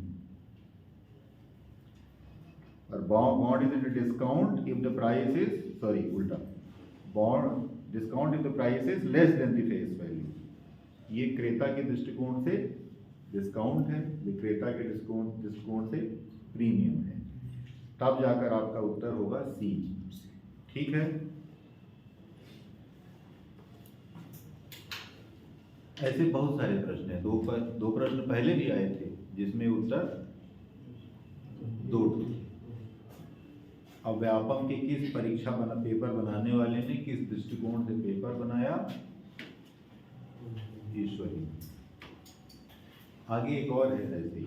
Or bond is at a discount if the price is, sorry, ulta, bond discount if the price is less than the face value. ये क्रेता के दृष्टिकोण से discount है, विक्रेता के दृष्टिकोण से प्रीमियम है। तब जाकर आपका उत्तर होगा सी। ठीक है, ऐसे बहुत सारे प्रश्न हैं। दो प्रश्न पहले भी आए थे जिसमें उत्तर 2 थे। अब व्यापम के किस पेपर बनाने वाले ने किस दृष्टिकोण से पेपर बनाया, ईश्वरी। आगे एक और है ऐसे ही।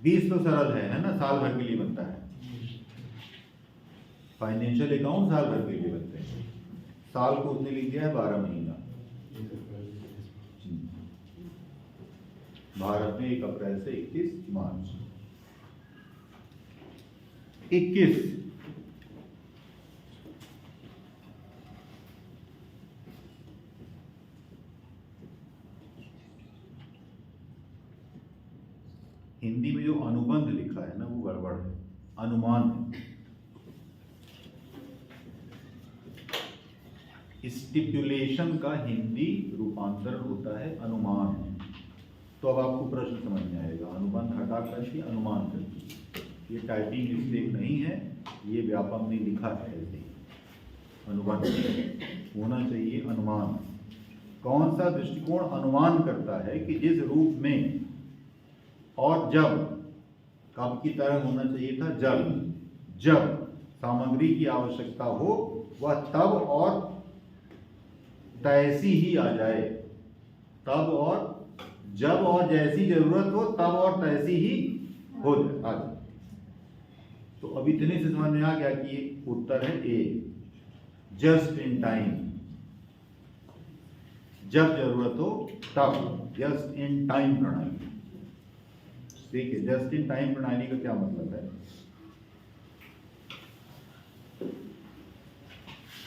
20 तो सरल है ना, साल भर के लिए बनता है। फाइनेंशियल अकाउंट साल भर के लिए बनते हैं। साल को उसने लिख दिया है 12 महीना। भारत में 1 अप्रैल से 31 मार्च। 21 हिंदी में जो अनुबंध लिखा है ना वो गड़बड़ है, अनुमान है। स्टिपुलेशन का हिंदी रूपांतरण होता है अनुमान। तो अब आपको प्रश्न समझ में आएगा, अनुबंध हटा करके अनुमान करके। ये टाइपिंग मिस्टेक नहीं है, ये व्यापम ने लिखा है ऐसे। अनुबंध होना चाहिए अनुमान। कौन सा दृष्टिकोण अनुमान करता है कि जिस रूप में और जब, कब की तरह होना चाहिए था, जब सामग्री की आवश्यकता हो वह तब और तैसी ही आ जाए। तब और जब और जैसी जरूरत हो तब और तैसी ही हो जाए। तो अब इतने से समझ में आ गया कि उत्तर है ए, जस्ट इन टाइम। जब जरूरत हो तब, जस्ट इन टाइम प्रणाली। देखिए जस्ट इन टाइम प्रणाली का क्या मतलब है।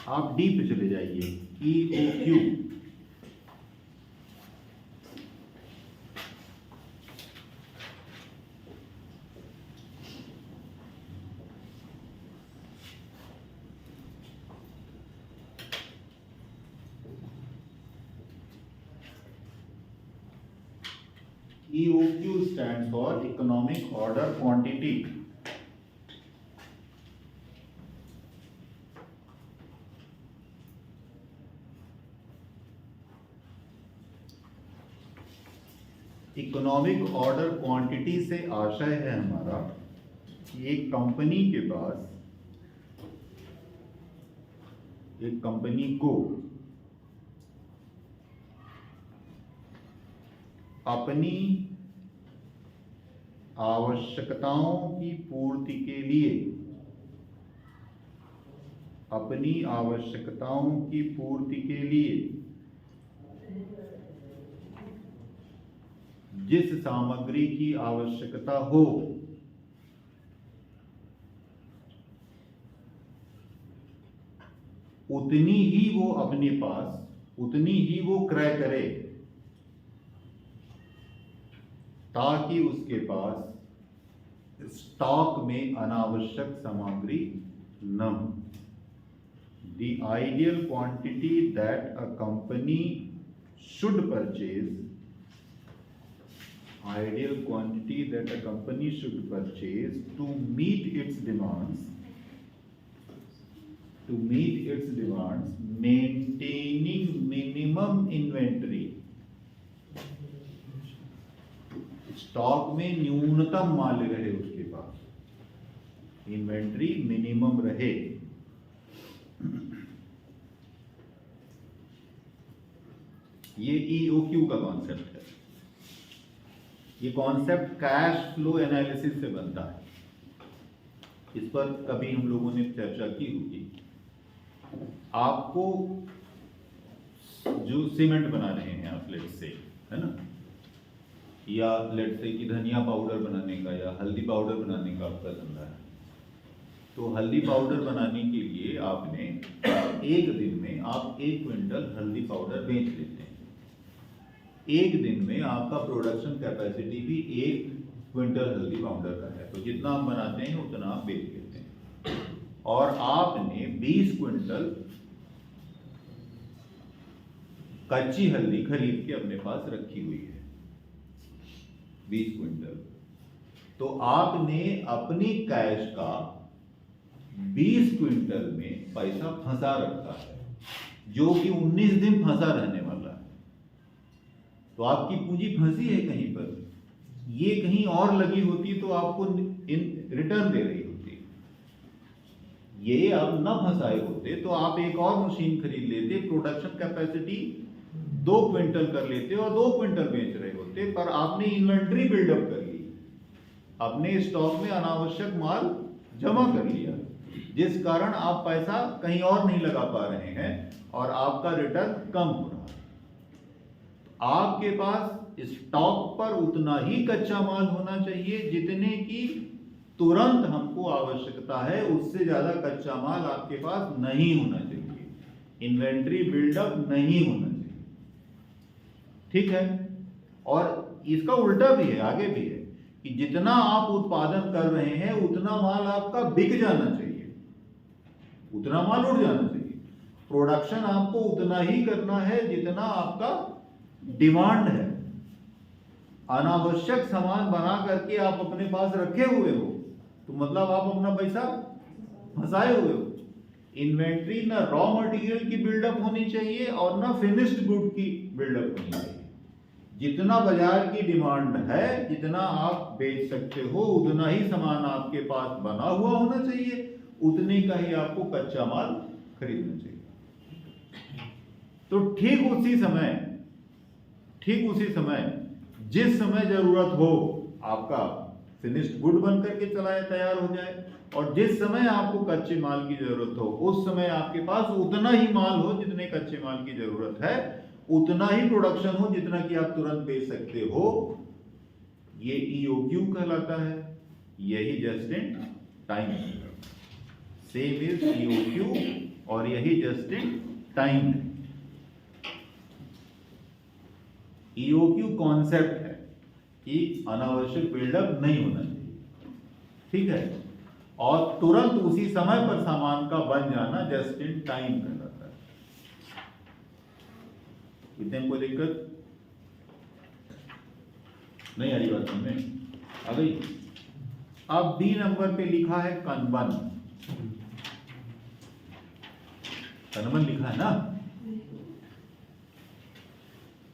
आप डी पे चले जाइए, EOQ। EOQ stands for Economic Order Quantity। Economic order quantity से आशय है हमारा एक कंपनी के पास, एक कंपनी को अपनी आवश्यकताओं की पूर्ति के लिए, अपनी आवश्यकताओं की पूर्ति के लिए जिस सामग्री की आवश्यकता हो उतनी ही वो अपने पास, उतनी ही वो क्रय करे, ताकि उसके पास स्टॉक में अनावश्यक सामग्री न हो। The ideal quantity that a company should purchase, ideal quantity that a company should purchase to meet its demands, to meet its demands, maintaining minimum inventory, stock में न्यूनतम माल रहे उसके पास, इन्वेंट्री मिनिमम रहे। ये EOQ का कॉन्सेप्ट है। ये concept cash flow analysis से बनता है। इस पर कभी हम लोगों ने चर्चा की होगी। आपको जो सीमेंट बना रहे हैं आप, लेट्स से, है ना, या लेट्स से कि धनिया पाउडर बनाने का या हल्दी पाउडर बनाने का आपका धंधा है, तो हल्दी पाउडर बनाने के लिए आपने एक दिन में आप 1 क्विंटल हल्दी पाउडर बेच लेते हैं। एक दिन में आपका प्रोडक्शन कैपेसिटी भी 1 क्विंटल हल्दी पाउडर का है, तो जितना आप बनाते हैं उतना आप बेच लेते हैं। और आपने 20 क्विंटल कच्ची हल्दी खरीद के अपने पास रखी हुई है, 20 क्विंटल। तो आपने अपनी कैश का 20 क्विंटल में पैसा फंसा रखा है, जो कि 19 दिन फंसा रहने वाला है। तो आपकी पूंजी फंसी है कहीं पर, ये कहीं और लगी होती तो आपको रिटर्न दे रही होती। ये आप न फंसाए होते तो आप एक और मशीन खरीद लेते, प्रोडक्शन कैपेसिटी 2 क्विंटल कर लेते और 2 क्विंटल बेच रहे होते, पर आपने इन्वेंट्री बिल्डअप कर ली, अपने स्टॉक में अनावश्यक माल जमा कर लिया, जिस कारण आप पैसा कहीं और नहीं लगा पा रहे हैं और आपका रिटर्न कम हो रहा है। आपके पास स्टॉक पर उतना ही कच्चा माल होना चाहिए जितने की तुरंत हमको आवश्यकता है, उससे ज्यादा कच्चा माल आपके पास नहीं होना चाहिए, इन्वेंट्री बिल्डअप नहीं होना चाहिए। ठीक है। और इसका उल्टा भी है, आगे भी है कि जितना आप उत्पादन कर रहे हैं उतना माल आपका बिक जाना चाहिए, उतना माल उड़ जाना चाहिए। प्रोडक्शन आपको उतना ही करना है जितना आपका डिमांड है। अनावश्यक सामान बना करके आप अपने पास रखे हुए हो तो मतलब आप अपना पैसा फंसाए हुए हो। इन्वेंट्री ना रॉ मटेरियल की बिल्डअप होनी चाहिए और ना फिनिश्ड गुड की बिल्डअप होनी चाहिए। जितना बाजार की डिमांड है, जितना आप बेच सकते हो, उतना ही सामान आपके पास बना हुआ होना चाहिए, उतने का ही आपको कच्चा माल खरीदना चाहिए। तो ठीक उसी समय जिस समय जरूरत हो आपका फिनिश्ड गुड बन करके तैयार हो जाए, और जिस समय आपको कच्चे माल की जरूरत हो उस समय आपके पास उतना ही माल हो जितने कच्चे माल की जरूरत है, उतना ही प्रोडक्शन हो जितना कि आप तुरंत बेच सकते हो। ये EOQ कहलाता है। यही just in time, same is EOQ और यही जस्ट इन टाइम है। EOQ कॉन्सेप्ट है कि अनावश्यक बिल्डअप नहीं होना चाहिए, ठीक है, और तुरंत उसी समय पर सामान का बन जाना जस्ट इन टाइम कहलाता है। इतने में कोई दिक्कत नहीं आ रही बात में? आ गई? अब B नंबर पे लिखा है कनबन। कनबन लिखा है ना।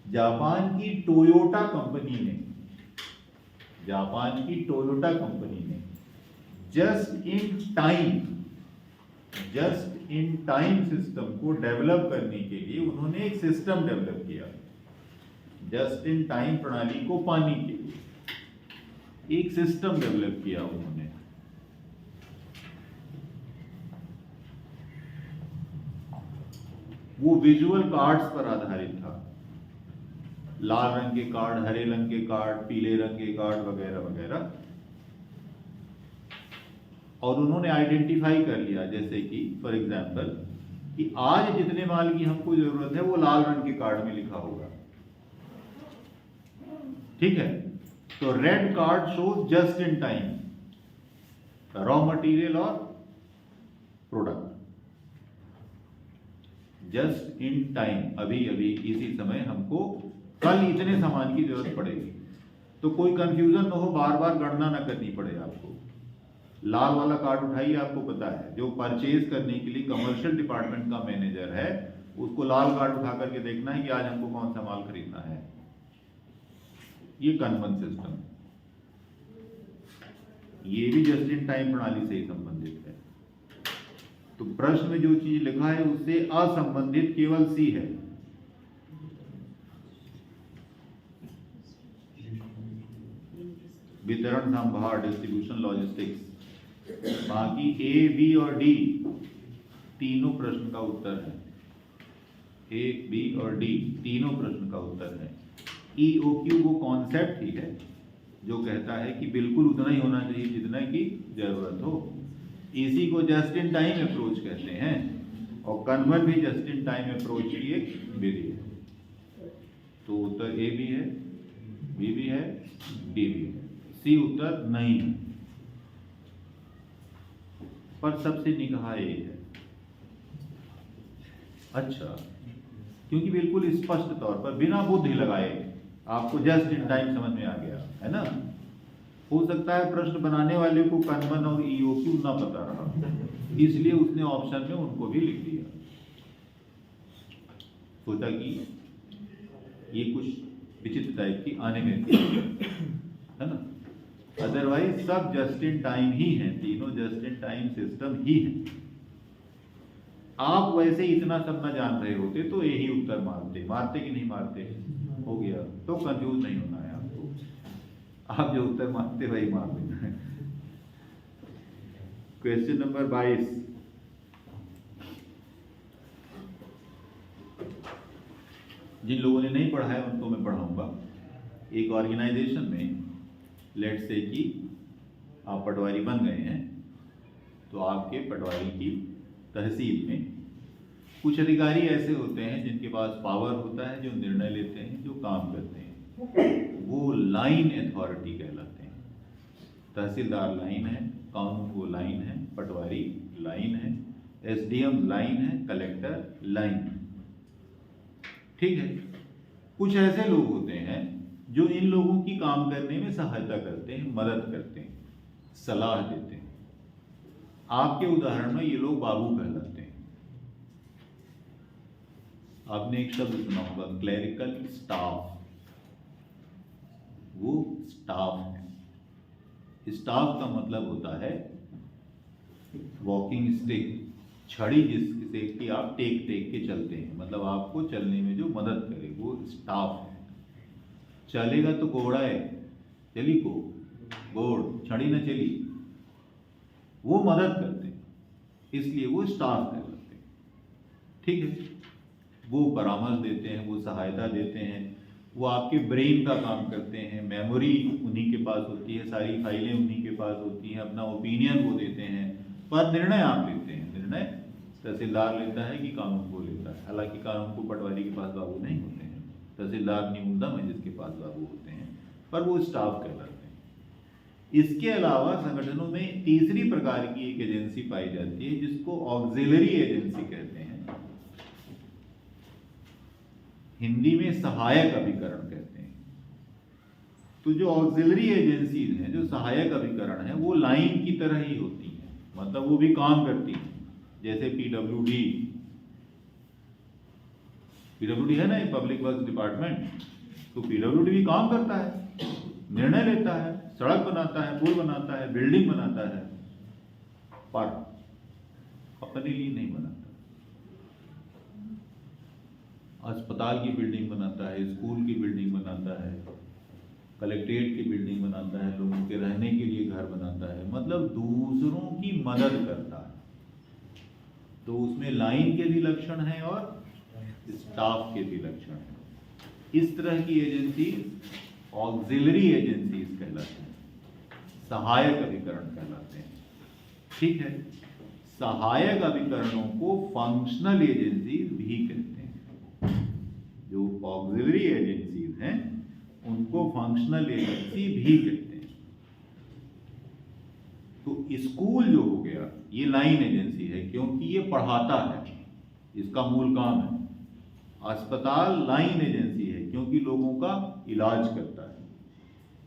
जापान की टोयोटा कंपनी ने जस्ट इन टाइम सिस्टम को डेवलप करने के लिए उन्होंने एक सिस्टम डेवलप किया। जस्ट इन टाइम प्रणाली को पाने के लिए एक सिस्टम डेवलप किया उन्होंने। वो विजुअल कार्ड्स पर आधारित था, लाल रंग के कार्ड, हरे रंग के कार्ड, पीले रंग के कार्ड वगैरह वगैरह। और उन्होंने आइडेंटिफाई कर लिया, जैसे कि फॉर एग्जांपल कि आज जितने माल की हमको जरूरत है वो लाल रंग के कार्ड में लिखा होगा, ठीक है। तो red card shows just in time raw material और प्रोडक्ट। जस्ट इन टाइम, अभी अभी इसी समय हमको कल इतने सामान की जरूरत पड़ेगी, तो कोई कंफ्यूजन ना हो, बार बार गणना ना करनी पड़े आपको। लाल वाला कार्ड उठाइए, आपको पता है जो परचेज करने के लिए कमर्शियल डिपार्टमेंट का मैनेजर है उसको लाल कार्ड उठा करके देखना है कि आज हमको कौन सा माल खरीदना है। ये कन्वन सिस्टम, ये भी जस्ट इन टाइम प्रणाली से ही संबंधित है। तो प्रश्न में जो चीज लिखा है उससे असंबंधित केवल सी है। वितरण, संभार, डिस्ट्रीब्यूशन, लॉजिस्टिक्स। बाकी ए, बी और डी तीनों प्रश्न का उत्तर है। ए, बी और डी तीनों प्रश्न का उत्तर है। ई ओ क्यू वो कॉन्सेप्ट ही है जो कहता है कि बिल्कुल उतना ही होना चाहिए जितना की जरूरत हो। इसी को जस्ट इन टाइम अप्रोच कहते हैं, और कन्वन भी जस्ट इन टाइम अप्रोच की एक विधि है। तो उत्तर ए भी है, बी भी है, डी भी है, सी उत्तर नहीं है। पर सबसे निकहा ए है। अच्छा, क्योंकि बिल्कुल स्पष्ट तौर पर बिना बुद्धि लगाए आपको जस्ट इन टाइम समझ में आ गया है ना। हो सकता है प्रश्न बनाने वाले को कन्वन और ईओक्यू ना पता रहा, इसलिए उसने ऑप्शन में उनको भी लिख दिया। सोचा कि ये कुछ विचित्र टाइप की आने में है ना। अदरवाइज सब जस्ट इन टाइम ही है, तीनों जस्ट इन टाइम सिस्टम ही है। आप वैसे इतना सब ना जान रहे होते तो यही उत्तर मारते कि नहीं मारते, हो गया। तो कंफ्यूज नहीं होना है आपको, आप जो उत्तर मानते वही मार देना है। क्वेश्चन नंबर 22, जिन लोगों ने नहीं पढ़ा है उनको मैं पढ़ाऊंगा। एक ऑर्गेनाइजेशन में लेट्स से कि आप पटवारी बन गए हैं, तो आपके पटवारी की तहसील में कुछ अधिकारी ऐसे होते हैं जिनके पास पावर होता है, जो निर्णय लेते हैं, जो काम करते हैं, वो लाइन अथॉरिटी कहलाते हैं। तहसीलदार लाइन है, कानून वो लाइन है, पटवारी लाइन है, एसडीएम लाइन है, कलेक्टर लाइन है, ठीक है। कुछ ऐसे लोग होते हैं जो इन लोगों की काम करने में सहायता करते हैं, मदद करते हैं, सलाह देते हैं। आपके उदाहरण में ये लोग बाबू कहलाते हैं। आपने एक शब्द सुना होगा क्लेरिकल स्टाफ, वो स्टाफ है। स्टाफ का मतलब होता है वॉकिंग स्टिक, छड़ी जिससे कि आप टेक के चलते हैं, मतलब आपको चलने में जो मदद करे, वो स्टाफ है। चलेगा तो घोड़ा है, चली को घोड़, छड़ी न चली, वो मदद करते हैं, इसलिए वो स्टाफ कहलाते हैं, ठीक है। वो परामर्श देते हैं, वो सहायता देते हैं, वो आपके ब्रेन का काम करते हैं, मेमोरी उन्हीं के पास होती है, सारी फाइलें उन्हीं के पास होती हैं, अपना ओपिनियन वो देते हैं, पर निर्णय आप लेते हैं। निर्णय तहसीलदार लेता है कि कानून वो लेता है, हालांकि कानून को पटवारी के पास बाबू नहीं होते हैं, तहसीलदार न्यूनतम है जिसके पास बाबू होते हैं, पर वो स्टाफ कहलाते हैं। इसके अलावा संगठनों में तीसरी प्रकार की एक एजेंसी पाई जाती है जिसको ऑक्सिलरी एजेंसी कहते हैं, हिंदी में सहायक अभिकरण कहते हैं। तो जो ऑक्सिलरी एजेंसीज हैं, जो सहायक अभिकरण है, वो लाइन की तरह ही होती हैं, मतलब वो भी काम करती हैं। जैसे पीडब्ल्यूडी है ना, पब्लिक वर्क्स डिपार्टमेंट, तो पीडब्ल्यूडी भी काम करता है, निर्णय लेता है, सड़क बनाता है, पुल बनाता है, बिल्डिंग बनाता है, पर अपने लिए नहीं बनाता। अस्पताल की बिल्डिंग बनाता है, स्कूल की बिल्डिंग बनाता है, कलेक्ट्रेट की बिल्डिंग बनाता है, लोगों के रहने के लिए घर बनाता है, मतलब दूसरों की मदद करता है। तो उसमें लाइन के भी लक्षण हैं और स्टाफ के भी लक्षण हैं। इस तरह की एजेंसी ऑक्सिलरी एजेंसीज कहलाते हैं, सहायक अभिकरण कहलाते हैं। ठीक है, सहायक अभिकरणों को फंक्शनल एजेंसीज भी कहते हैं। जो ऑक्सिलरी एजेंसीज हैं उनको फंक्शनल एजेंसी भी कहते हैं। तो स्कूल जो हो गया ये लाइन एजेंसी है क्योंकि ये पढ़ाता है, इसका मूल काम है। अस्पताल लाइन एजेंसी है क्योंकि लोगों का इलाज करता है।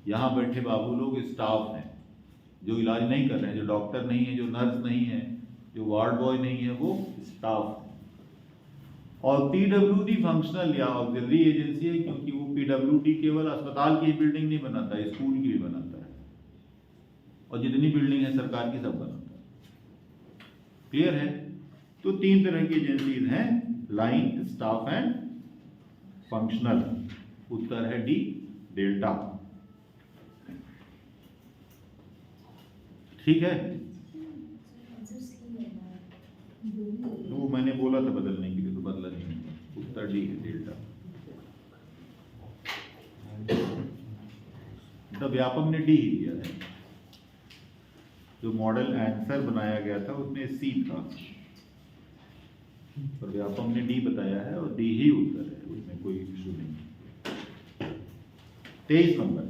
यहाँ बैठे बाबू लोग स्टाफ हैं जो इलाज नहीं कर रहे हैं, जो डॉक्टर नहीं है, जो नर्स नहीं है, जो वार्ड बॉय नहीं है, वो स्टाफ है। और पीडब्ल्यूडी फंक्शनल या ऑक्सिलरी एजेंसी है क्योंकि वो पीडब्ल्यूडी केवल अस्पताल की बिल्डिंग नहीं बनाता है, स्कूल की भी बनाता है और जितनी बिल्डिंग है सरकार की सब बनाता है। क्लियर है? तो तीन तरह की एजेंसीज हैं, लाइन, स्टाफ एंड फंक्शनल। उत्तर है डी, डेल्टा। ठीक है, वो मैंने बोला था बदलने के लिए तो बदला नहीं। उत्तर डी है, डेल्टा। तो व्यापम ने डी ही दिया है। जो मॉडल आंसर बनाया गया था उसमें सी था और व्यापम ने डी बताया है और डी ही उत्तर है, उसमें कोई इशू नहीं। 23 नंबर,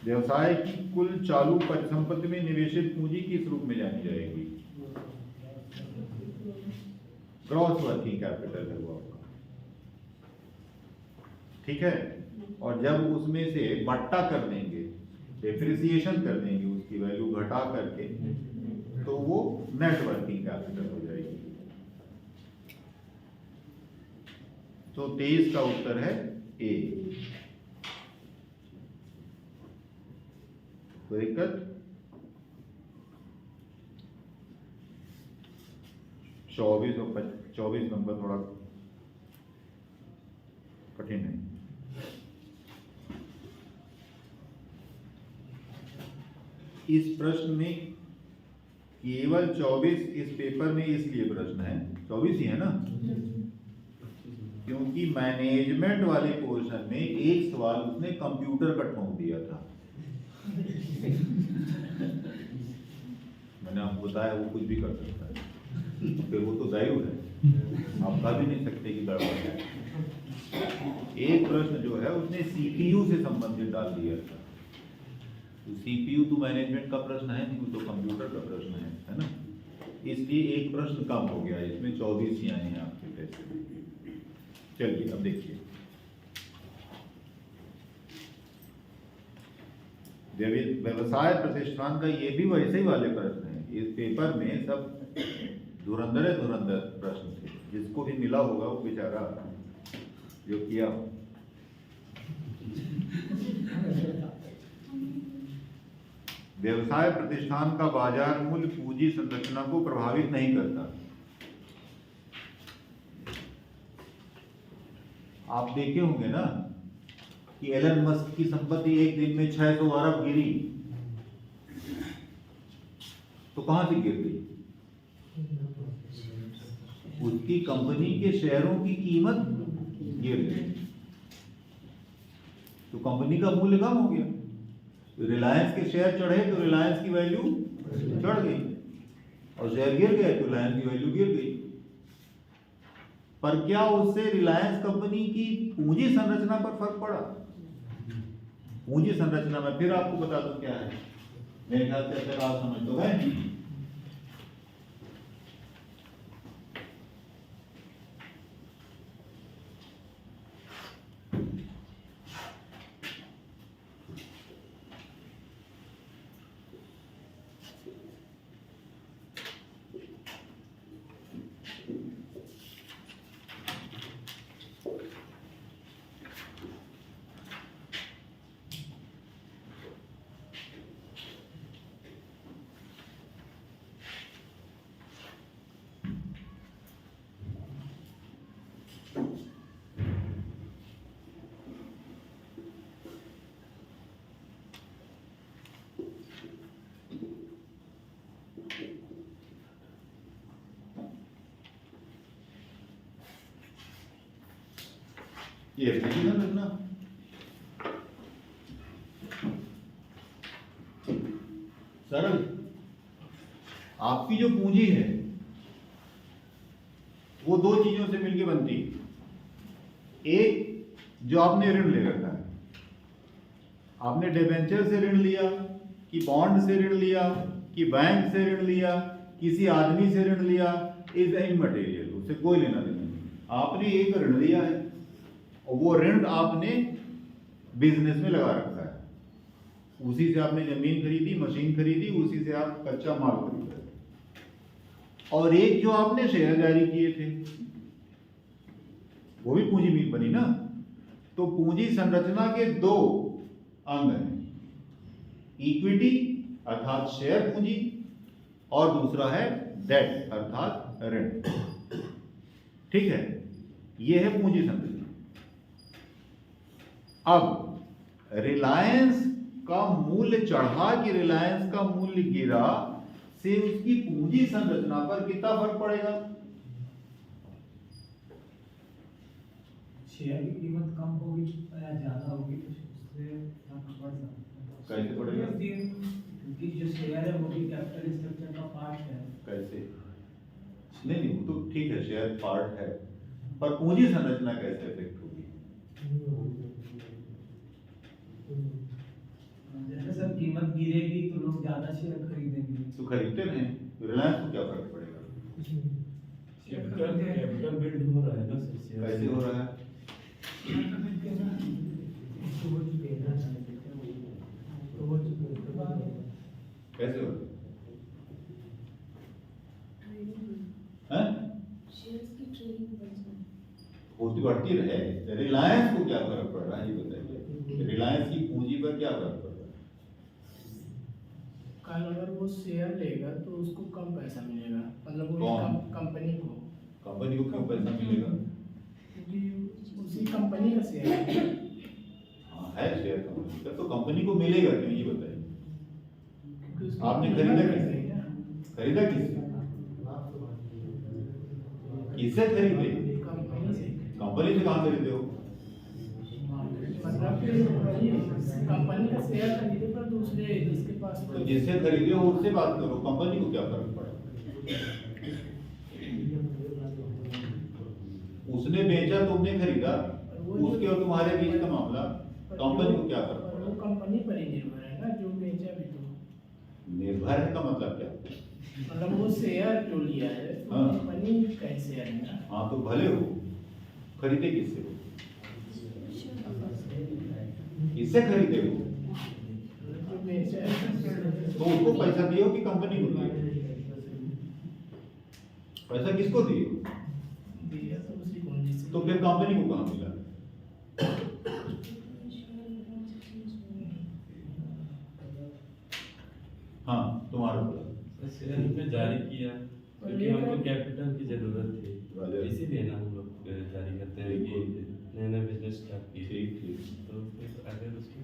व्यवसाय की कुल चालू परिसंपत्ति में निवेशित पूंजी किस रूप में जानी जाएगी? ग्रॉस वर्किंग कैपिटल है वो आपका। ठीक है, और जब उसमें से बट्टा कर देंगे, डेप्रिसिएशन कर देंगे, उसकी वैल्यू घटा करके, तो वो नेट वर्किंग कैपिटल हो जाएगी। तो 23 का उत्तर है ए। तो दिक्कत 24 और 24 नंबर थोड़ा कठिन है। इस प्रश्न में केवल 24 इस पेपर में इसलिए प्रश्न है, 24 ही है ना, क्योंकि मैनेजमेंट वाले पोर्शन में एक सवाल उसने कंप्यूटर का ठोक दिया था। मैंने आपको बताया वो कुछ भी कर सकता है, फिर वो तो दैव है, आप कह भी नहीं सकते कि गड़बड़ है। एक प्रश्न जो है उसने सीपीयू से संबंधित डाल दिया था, तो सीपीयू तो मैनेजमेंट का प्रश्न है नहीं, वो तो कंप्यूटर का प्रश्न है ना, इसलिए एक प्रश्न कम हो गया, इसमें 24 ही आए हैं आपके टेस्ट में। चलिए अब देखिए, व्यवसाय प्रतिष्ठान का ये भी वैसे ही वाले प्रश्न है। इस पेपर में सब धुरंधर प्रश्न थे, जिसको भी मिला होगा वो बेचारा जो किया। व्यवसाय प्रतिष्ठान का बाजार मूल्य पूंजी संरचना को प्रभावित नहीं करता। आप देखे होंगे ना कि एलन मस्क की संपत्ति एक दिन में 600 अरब गिरी, तो कहां से गिर गई? उसकी कंपनी के शेयरों की कीमत गिर गई, तो कंपनी का मूल्य कम हो गया। रिलायंस के शेयर चढ़े तो रिलायंस की वैल्यू चढ़ गई, और शेयर गिर गए तो रिलायंस की वैल्यू गिर गई। पर क्या उससे रिलायंस कंपनी की पूंजी संरचना पर फर्क पड़ा? पूंजी संरचना में फिर आपको बता दूं क्या है, मेरे ख्याल से अगर आप समझ तो गए। ये एप्लीकेशन रखना सरल। आपकी जो पूंजी है वो दो चीजों से मिलकर बनती है। एक, जो आपने ऋण ले रखा है, आपने डिबेंचर से ऋण लिया कि बॉन्ड से ऋण लिया कि बैंक से ऋण लिया, किसी आदमी से ऋण लिया, इज इमटेरियल, उससे कोई लेना देना नहीं। आपने एक ऋण लिया है और वो ऋण आपने बिजनेस में लगा रखा है, उसी से आपने जमीन खरीदी, मशीन खरीदी, उसी से आप कच्चा माल खरीद रहे। और एक जो आपने शेयर जारी किए थे वो भी पूंजी भी बनी ना। तो पूंजी संरचना के दो अंग हैं, इक्विटी अर्थात शेयर पूंजी और दूसरा है डेट अर्थात ऋण। ठीक है, यह है पूंजी संरचना। अब रिलायंस का मूल्य चढ़ा कि रिलायंस का मूल्य गिरा से उसकी पूंजी संरचना पर कितना फर्क पड़ेगा? शेयर की कीमत कम होगी या ज्यादा होगी तो उससे फर्क पड़ सकता है। कैसे पड़ेगा? क्योंकि जो शेयर है वो भी कैपिटल स्ट्रक्चर का पार्ट है। कैसे? नहीं, वो तो ठीक है, शेयर पार्ट है, पर पूंजी संरचना कैसे इफेक्ट होगी? जैसे सर कीमत गिरेगी तो लोग ज्यादा शेयर खरीदेंगे। तो खरीदते नहीं, रिलायंस को क्या फर्क पड़ेगा? कैपिटल बिल्ड हो रहा है ना सर। कैसे हो रहा है? कैसे हो रहा है? होती बढ़ती रहे, रिलायंस को क्या फर्क पड़ रहा है ये बताइए। रिलायंस की पूंजी पर क्या फर्क पड़ रहा है? कल अगर वो शेयर लेगा तो उसको कम पैसा मिलेगा, मतलब वो कौन? कंपनी को क्यों पैसा मिलेगा? क्योंकि उसी कंपनी का शेयर है। हाँ है शेयर कंपनी का, तो कंपनी को मिलेगा क्यों ये बताइए। क्योंकि उसकी आपने कीमत खरीदा बढ़ किससे? रही है ना। खरीदा किससे? किससे खरीदे? कंपनी से। कंपनी से कहाँ खरीदे हो? मतलब कि वही कंपनी का शेयर खरीदे पर दूसरे जिसके पास तो जिससे खरीदे हो उससे बात करो, कंपनी को क्या फर्क पड़ा? उसने बेचा, तुमने खरीदा, उसके और तुम्हारे बीच का मामला, कंपनी को क्या फर्क वो पड़ा? कंपनी पर ही निर्भर है ना, जो बेचा भी तो। निर्भर है का मतलब क्या? मतलब वो शेयर जो लिया है तो हाँ। कंपनी का शेयर है ना। हाँ तो भले हो, खरीदे किससे हो? किससे खरीदे हो? जो बेचा है तो उसको पैसा दिए हो कि कंपनी को दिए हो? पैसा किसको दिए हो? दिया तो उसी पूंजी से। तो फिर कंपनी को कहाँ मिला? हाँ तुम्हारा बोला। शेयर पे जारी किया क्योंकि हमको कैपिटल की जरूरत थी, इसीलिए ना हम लोग जारी करते हैं कि नया बिजनेस स्टार्ट कीजिए। ठीक। तो फिर अगर उसकी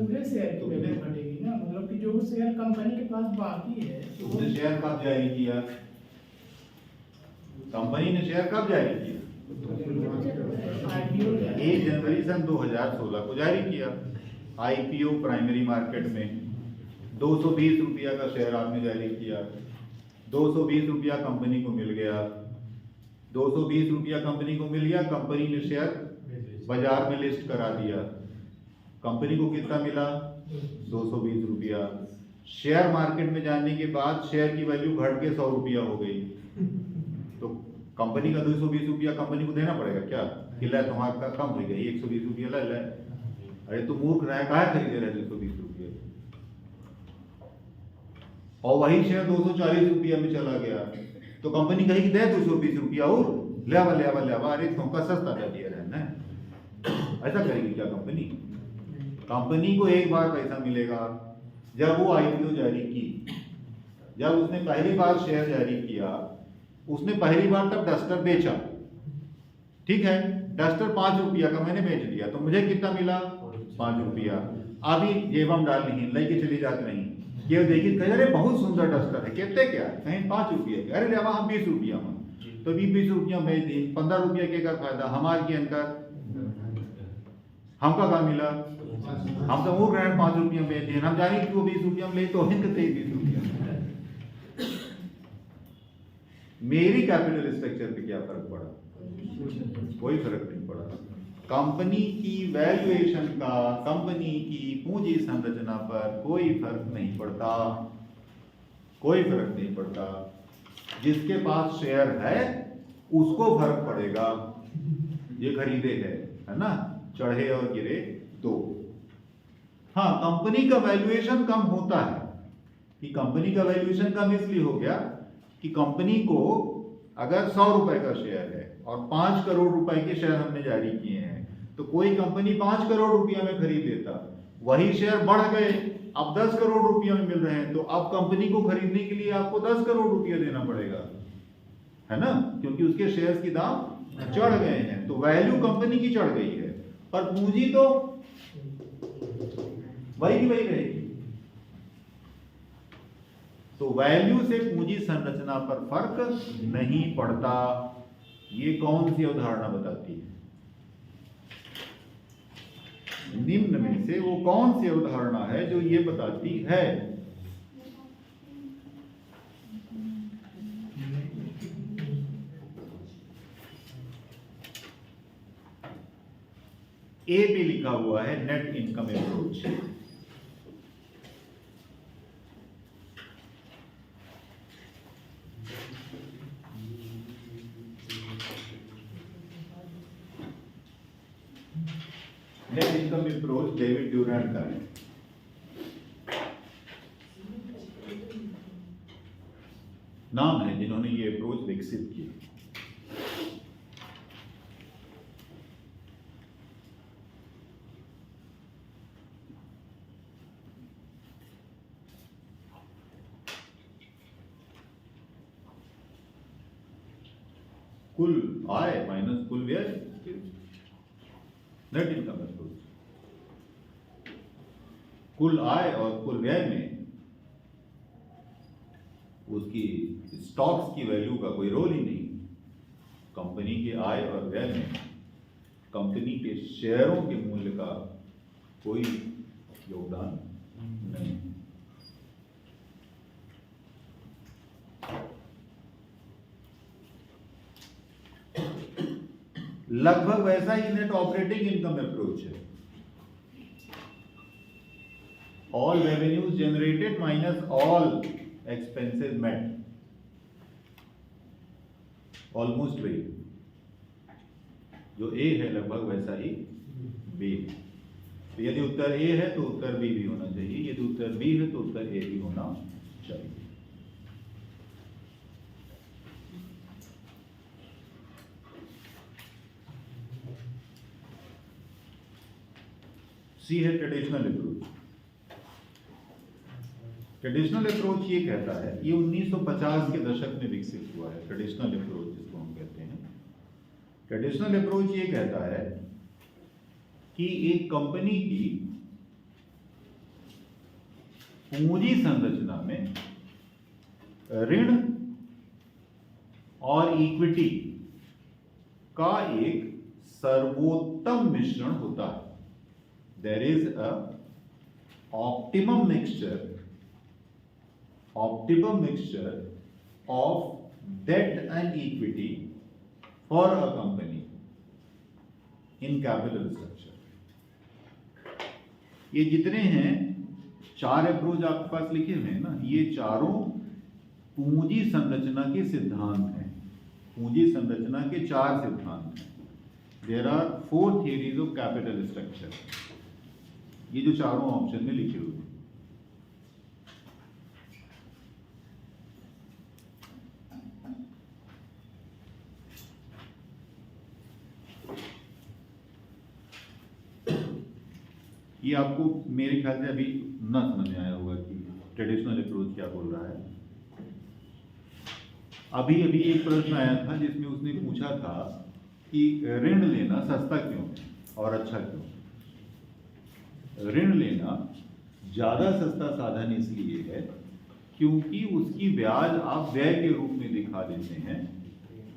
पूरे शेयर की वैल्यू घटेगी ना, मतलब कि जो शेयर कंपनी के पास बाकी है तो वो उसने शेयर कब जारी किया? कंपनी ने शेयर कब जारी किया? IPO 1 जनवरी सन 2016 को जारी किया। आईपीओ प्राइमरी मार्केट में 220 रुपया का शेयर आपने जारी किया। 220 रुपया कंपनी को मिल गया। 220 रुपया कंपनी को मिल गया, कंपनी ने शेयर बाजार में लिस्ट करा दिया। कंपनी को कितना मिला? 220 रुपया। शेयर मार्केट में जाने के बाद शेयर की वैल्यू घट के 100 रुपया हो गई, तो कंपनी का 220 रुपया कंपनी को देना पड़ेगा क्या? कि ला तुम्हारा कम हो गई 120 रुपया ला ले। अरे तो मूर्ख रहा है, कहा खरीदे रहे 220 रुपये? और वही शेयर 240 रुपया में चला गया, तो कंपनी कहेगी दे 220 रुपया और ले आवा, अरे तुमका सस्ता दे दिया रहे ना। ऐसा करेगी क्या कंपनी? कंपनी को एक बार पैसा मिलेगा जब वो आईपीओ जारी की, जब उसने पहली बार शेयर जारी किया, उसने पहली बार तब डस्टर बेचा, ठीक है, डस्टर 5 रुपया का मैंने बेच दिया, तो मुझे कितना मिला? 5 रुपया। अभी जेब हम डाल नहीं लेके चली जाती नहीं, ये देखिए कह अरे बहुत सुंदर डस्टर है, कहते क्या कहीं 5 रुपये के, अरे लेवा हम 20 रुपया में, तो 20 रुपया बेच दी, 15 रुपया के का फायदा हमारे के अंदर, हमका का मिला? हम तो वो ग्रैंड 5 रुपया बेच दिए, हम जाने कि वो 20 रुपया में ले तो हिंद 20 रुपया। मेरी कैपिटल स्ट्रक्चर पे क्या फर्क पड़ा? कोई फर्क नहीं पड़ा। कंपनी की वैल्यूएशन का कंपनी की पूंजी संरचना पर कोई फर्क नहीं पड़ता, कोई फर्क नहीं पड़ता। जिसके पास शेयर है उसको फर्क पड़ेगा, ये खरीदे है ना, चढ़े और गिरे दो। हाँ, कंपनी का वैल्यूएशन कम होता है, कि कंपनी का वैल्यूएशन कम इसलिए हो गया कि कंपनी को अगर 100 रुपए का शेयर है और 5 करोड़ रुपए के शेयर हमने जारी किए हैं, तो कोई कंपनी 5 करोड़ रुपया में खरीद लेता, वही शेयर बढ़ गए, अब 10 करोड़ रुपया में मिल रहे हैं, तो अब कंपनी को खरीदने के लिए आपको 10 करोड़ रुपया देना पड़ेगा, है ना, क्योंकि उसके शेयर्स की दाम चढ़ गए हैं, तो वैल्यू कंपनी की चढ़ गई है, पर पूंजी तो वही की वही रहेगी। तो वैल्यू से पूंजी संरचना पर फर्क नहीं पड़ता। ये कौन सी अवधारणा बताती है? निम्न में से वो कौन सी अवधारणा है जो ये बताती है? ए पे लिखा हुआ है net income approach. Net income approach David Durant का है। नाम है जिन्होंने ये अप्रोच विकसित की। कुल आय माइनस कुल व्यय, नेट इनकम अप्रोच। कुल आय और कुल व्यय में उसकी स्टॉक्स की वैल्यू का कोई रोल ही नहीं। कंपनी के आय और व्यय में कंपनी के शेयरों के मूल्य का कोई योगदान नहीं। लगभग वैसा ही नेट ऑपरेटिंग इनकम अप्रोच है। All revenues generated minus all expenses met, almost वही। जो ए है लगभग वैसा ही बी। तो यदि उत्तर ए है तो उत्तर बी भी होना चाहिए, यदि उत्तर बी है तो उत्तर ए भी होना चाहिए। सी है ट्रेडिशनल अप्रोच। ट्रेडिशनल अप्रोच ये कहता है, ये 1950 के दशक में विकसित हुआ है। ट्रेडिशनल अप्रोच जिसको हम कहते हैं, ट्रेडिशनल अप्रोच ये कहता है कि एक कंपनी की पूंजी संरचना में ऋण और इक्विटी का एक सर्वोत्तम मिश्रण होता है। There is a optimum mixture of debt and equity for a company in capital structure. ये जितने हैं 4 अप्रोच आपके पास लिखे हुए हैं ना, ये चारों पूंजी संरचना के सिद्धांत हैं। पूंजी संरचना के 4 सिद्धांत हैं। There are 4 theories of capital structure. ये जो चारों ऑप्शन में लिखे हुए हैं। ये आपको मेरे ख्याल से अभी ना समझ में आया होगा कि ट्रेडिशनल अप्रोच क्या बोल रहा है। अभी अभी एक प्रश्न आया था जिसमें उसने पूछा था कि ऋण लेना सस्ता क्यों है और अच्छा क्यों। ऋण लेना ज़्यादा सस्ता साधन इसलिए है क्योंकि उसकी ब्याज आप व्यय के रूप में दिखा देते हैं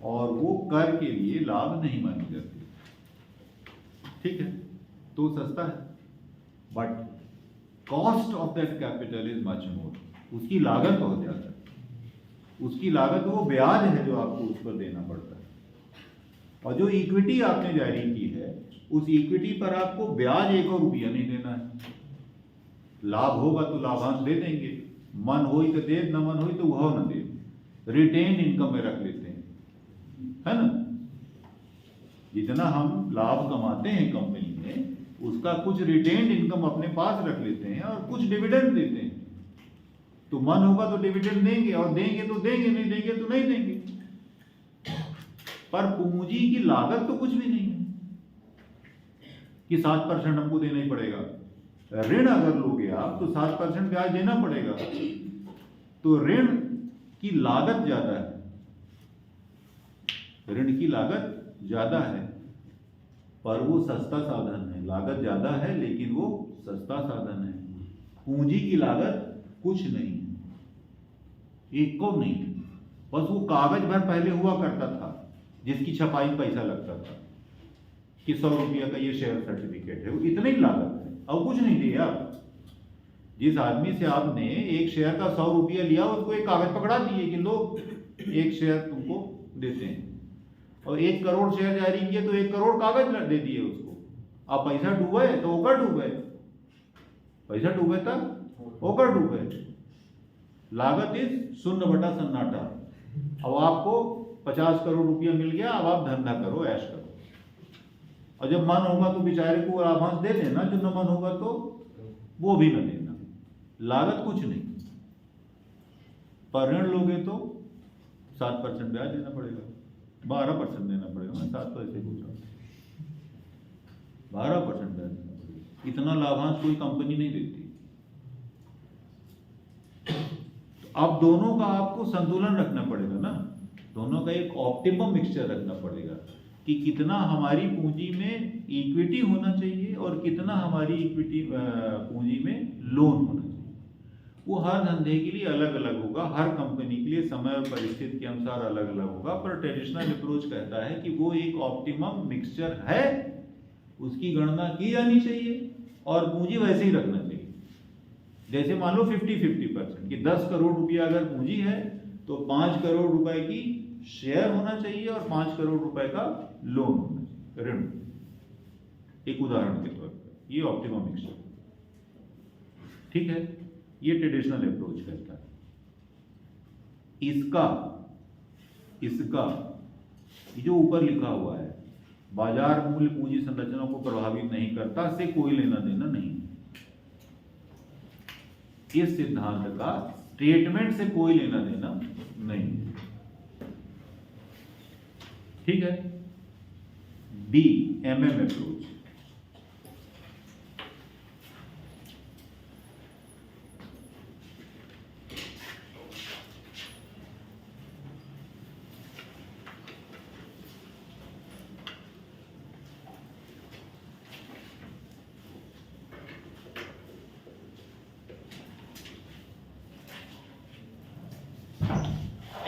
और वो कर के लिए लाभ नहीं मानी जाती। ठीक है, तो सस्ता है, but cost of that capital is much more. उसकी लागत बहुत ज़्यादा है। उसकी लागत वो ब्याज है जो आपको उस पर देना पड़ता है, और जो इक्विटी आपने जारी की है उस इक्विटी पर आपको ब्याज 1 रुपया नहीं देना है। लाभ होगा तो लाभांश दे देंगे, मन हो तो दे, न मन हो तो वह न दे, रिटेन इनकम में रख लेते हैं, है ना। जितना हम लाभ कमाते हैं कंपनी में उसका कुछ रिटेन्ड इनकम अपने पास रख लेते हैं और कुछ डिविडेंड देते हैं। तो मन होगा तो डिविडेंड देंगे, और देंगे तो देंगे, नहीं देंगे तो नहीं देंगे। पर पूंजी की लागत तो कुछ भी नहीं है कि 7% हमको देना ही पड़ेगा। ऋण अगर लोगे आप तो 7% ब्याज देना पड़ेगा, तो ऋण की लागत ज्यादा है, ऋण की लागत ज्यादा है, पर वो सस्ता साधन है। लागत ज्यादा है लेकिन वो सस्ता साधन है। पूंजी की लागत कुछ नहीं है, एक को नहीं, बस वो कागज भर पहले हुआ करता था जिसकी छपाई में पैसा लगता था कि 100 रुपया का ये शेयर सर्टिफिकेट है, वो इतनी ही लागत है, अब कुछ नहीं दिया। जिस आदमी से आपने एक शेयर का 100 रुपया लिया उसको एक कागज पकड़ा दिए कि लो एक शेयर तुमको देते हैं, और 1 करोड़ शेयर जारी किए तो 1 करोड़ कागज दे दिए उसको। अब पैसा डूबे तो ओकर डूबे, पैसा डूबे तक ओकर डूबे। लागत इज 0 बटा सन्नाटा। अब आपको 50 करोड़ रुपया मिल गया, अब आप धंधा करो, ऐश करो, और जब मन होगा तो बेचारे को लाभांश दे देना, जो न मन होगा तो वो भी न देना। लागत कुछ नहीं, पर ऋण लोगे तो 7% ब्याज देना पड़ेगा, 12% देना पड़ेगा। मैं 7 पैसे पूछ रहा हूँ, 12% ब्याज देना पड़ेगा। इतना लाभांश कोई कंपनी नहीं देती। तो अब दोनों का आपको संतुलन रखना पड़ेगा ना, दोनों का एक ऑप्टिमम मिक्सचर रखना पड़ेगा कि कितना हमारी पूंजी में इक्विटी होना चाहिए और कितना हमारी इक्विटी पूंजी में लोन होना चाहिए। वो हर धंधे के लिए अलग अलग होगा, हर कंपनी के लिए समय और परिस्थिति के अनुसार अलग अलग होगा, पर ट्रेडिशनल अप्रोच कहता है कि वो एक ऑप्टिमम मिक्सचर है, उसकी गणना की जानी चाहिए और पूंजी वैसे ही रखना चाहिए। जैसे मान लो 50-50% कि 10 करोड़ रुपया अगर पूंजी है तो 5 करोड़ रुपए की शेयर होना चाहिए और 5 करोड़ रुपए का लोन होना चाहिए, ऋण। एक उदाहरण के तौर पर ये ऑप्टिमम मिक्सचर, ठीक है, ये ट्रेडिशनल अप्रोच कहता है। इसका ये जो ऊपर लिखा हुआ है बाजार मूल्य पूंजी संरचना को प्रभावित नहीं करता से कोई लेना देना नहीं। इस सिद्धांत का स्टेटमेंट से कोई लेना देना नहीं, ठीक है। D, MM approach.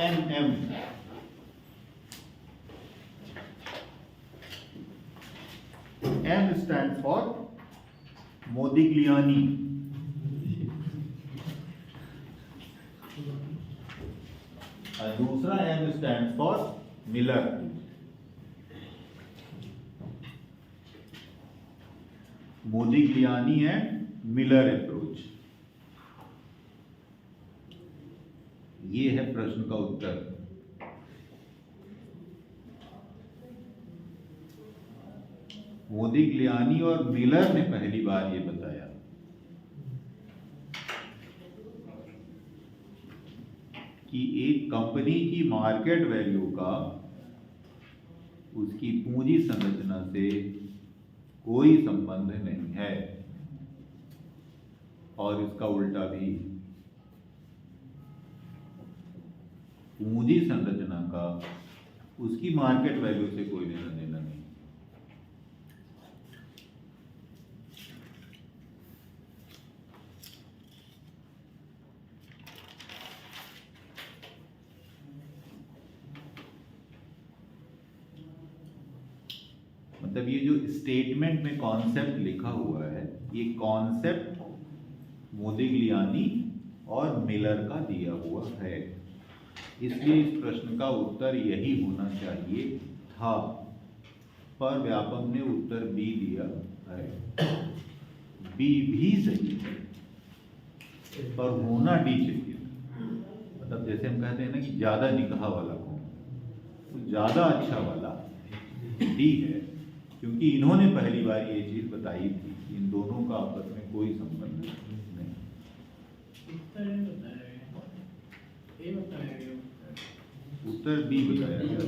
MM M stands for Modigliani, और दूसरा M stands for Miller। Modigliani and Miller approach, ये है प्रश्न का उत्तर। मोदिग्लियानी और मिलर ने पहली बार ये बताया कि एक कंपनी की मार्केट वैल्यू का उसकी पूंजी संरचना से कोई संबंध नहीं है, और इसका उल्टा भी। पूंजी संरचना का उसकी मार्केट वैल्यू से कोई लेना देना नहीं। मतलब ये जो स्टेटमेंट में कॉन्सेप्ट लिखा हुआ है, ये कॉन्सेप्ट मोदिग्लियानी और मिलर का दिया हुआ है, इसलिए इस प्रश्न का उत्तर यही होना चाहिए था, पर व्यापक ने उत्तर बी दिया है। बी भी सही है, पर होना डी चाहिए था। मतलब जैसे हम कहते हैं ना कि ज्यादा निकाह वाला कौन, तो ज्यादा अच्छा वाला डी है, क्योंकि इन्होंने पहली बार ये चीज बताई थी कि इन दोनों का आपस में कोई संबंध नहीं। उत्तर ए बताया गया, उत्तर बी बताया गया।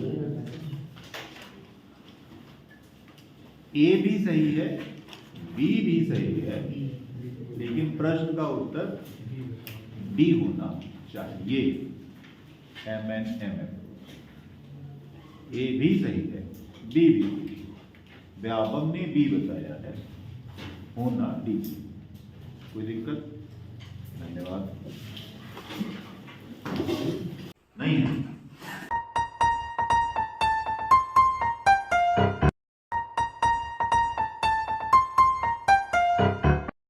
ए भी सही है, बी भी सही है, लेकिन प्रश्न का उत्तर डी होना चाहिए। MNMF ए भी सही है, बी भी सही है। व्यापक ने बी बताया है, होना डी। कोई दिक्कत? धन्यवाद।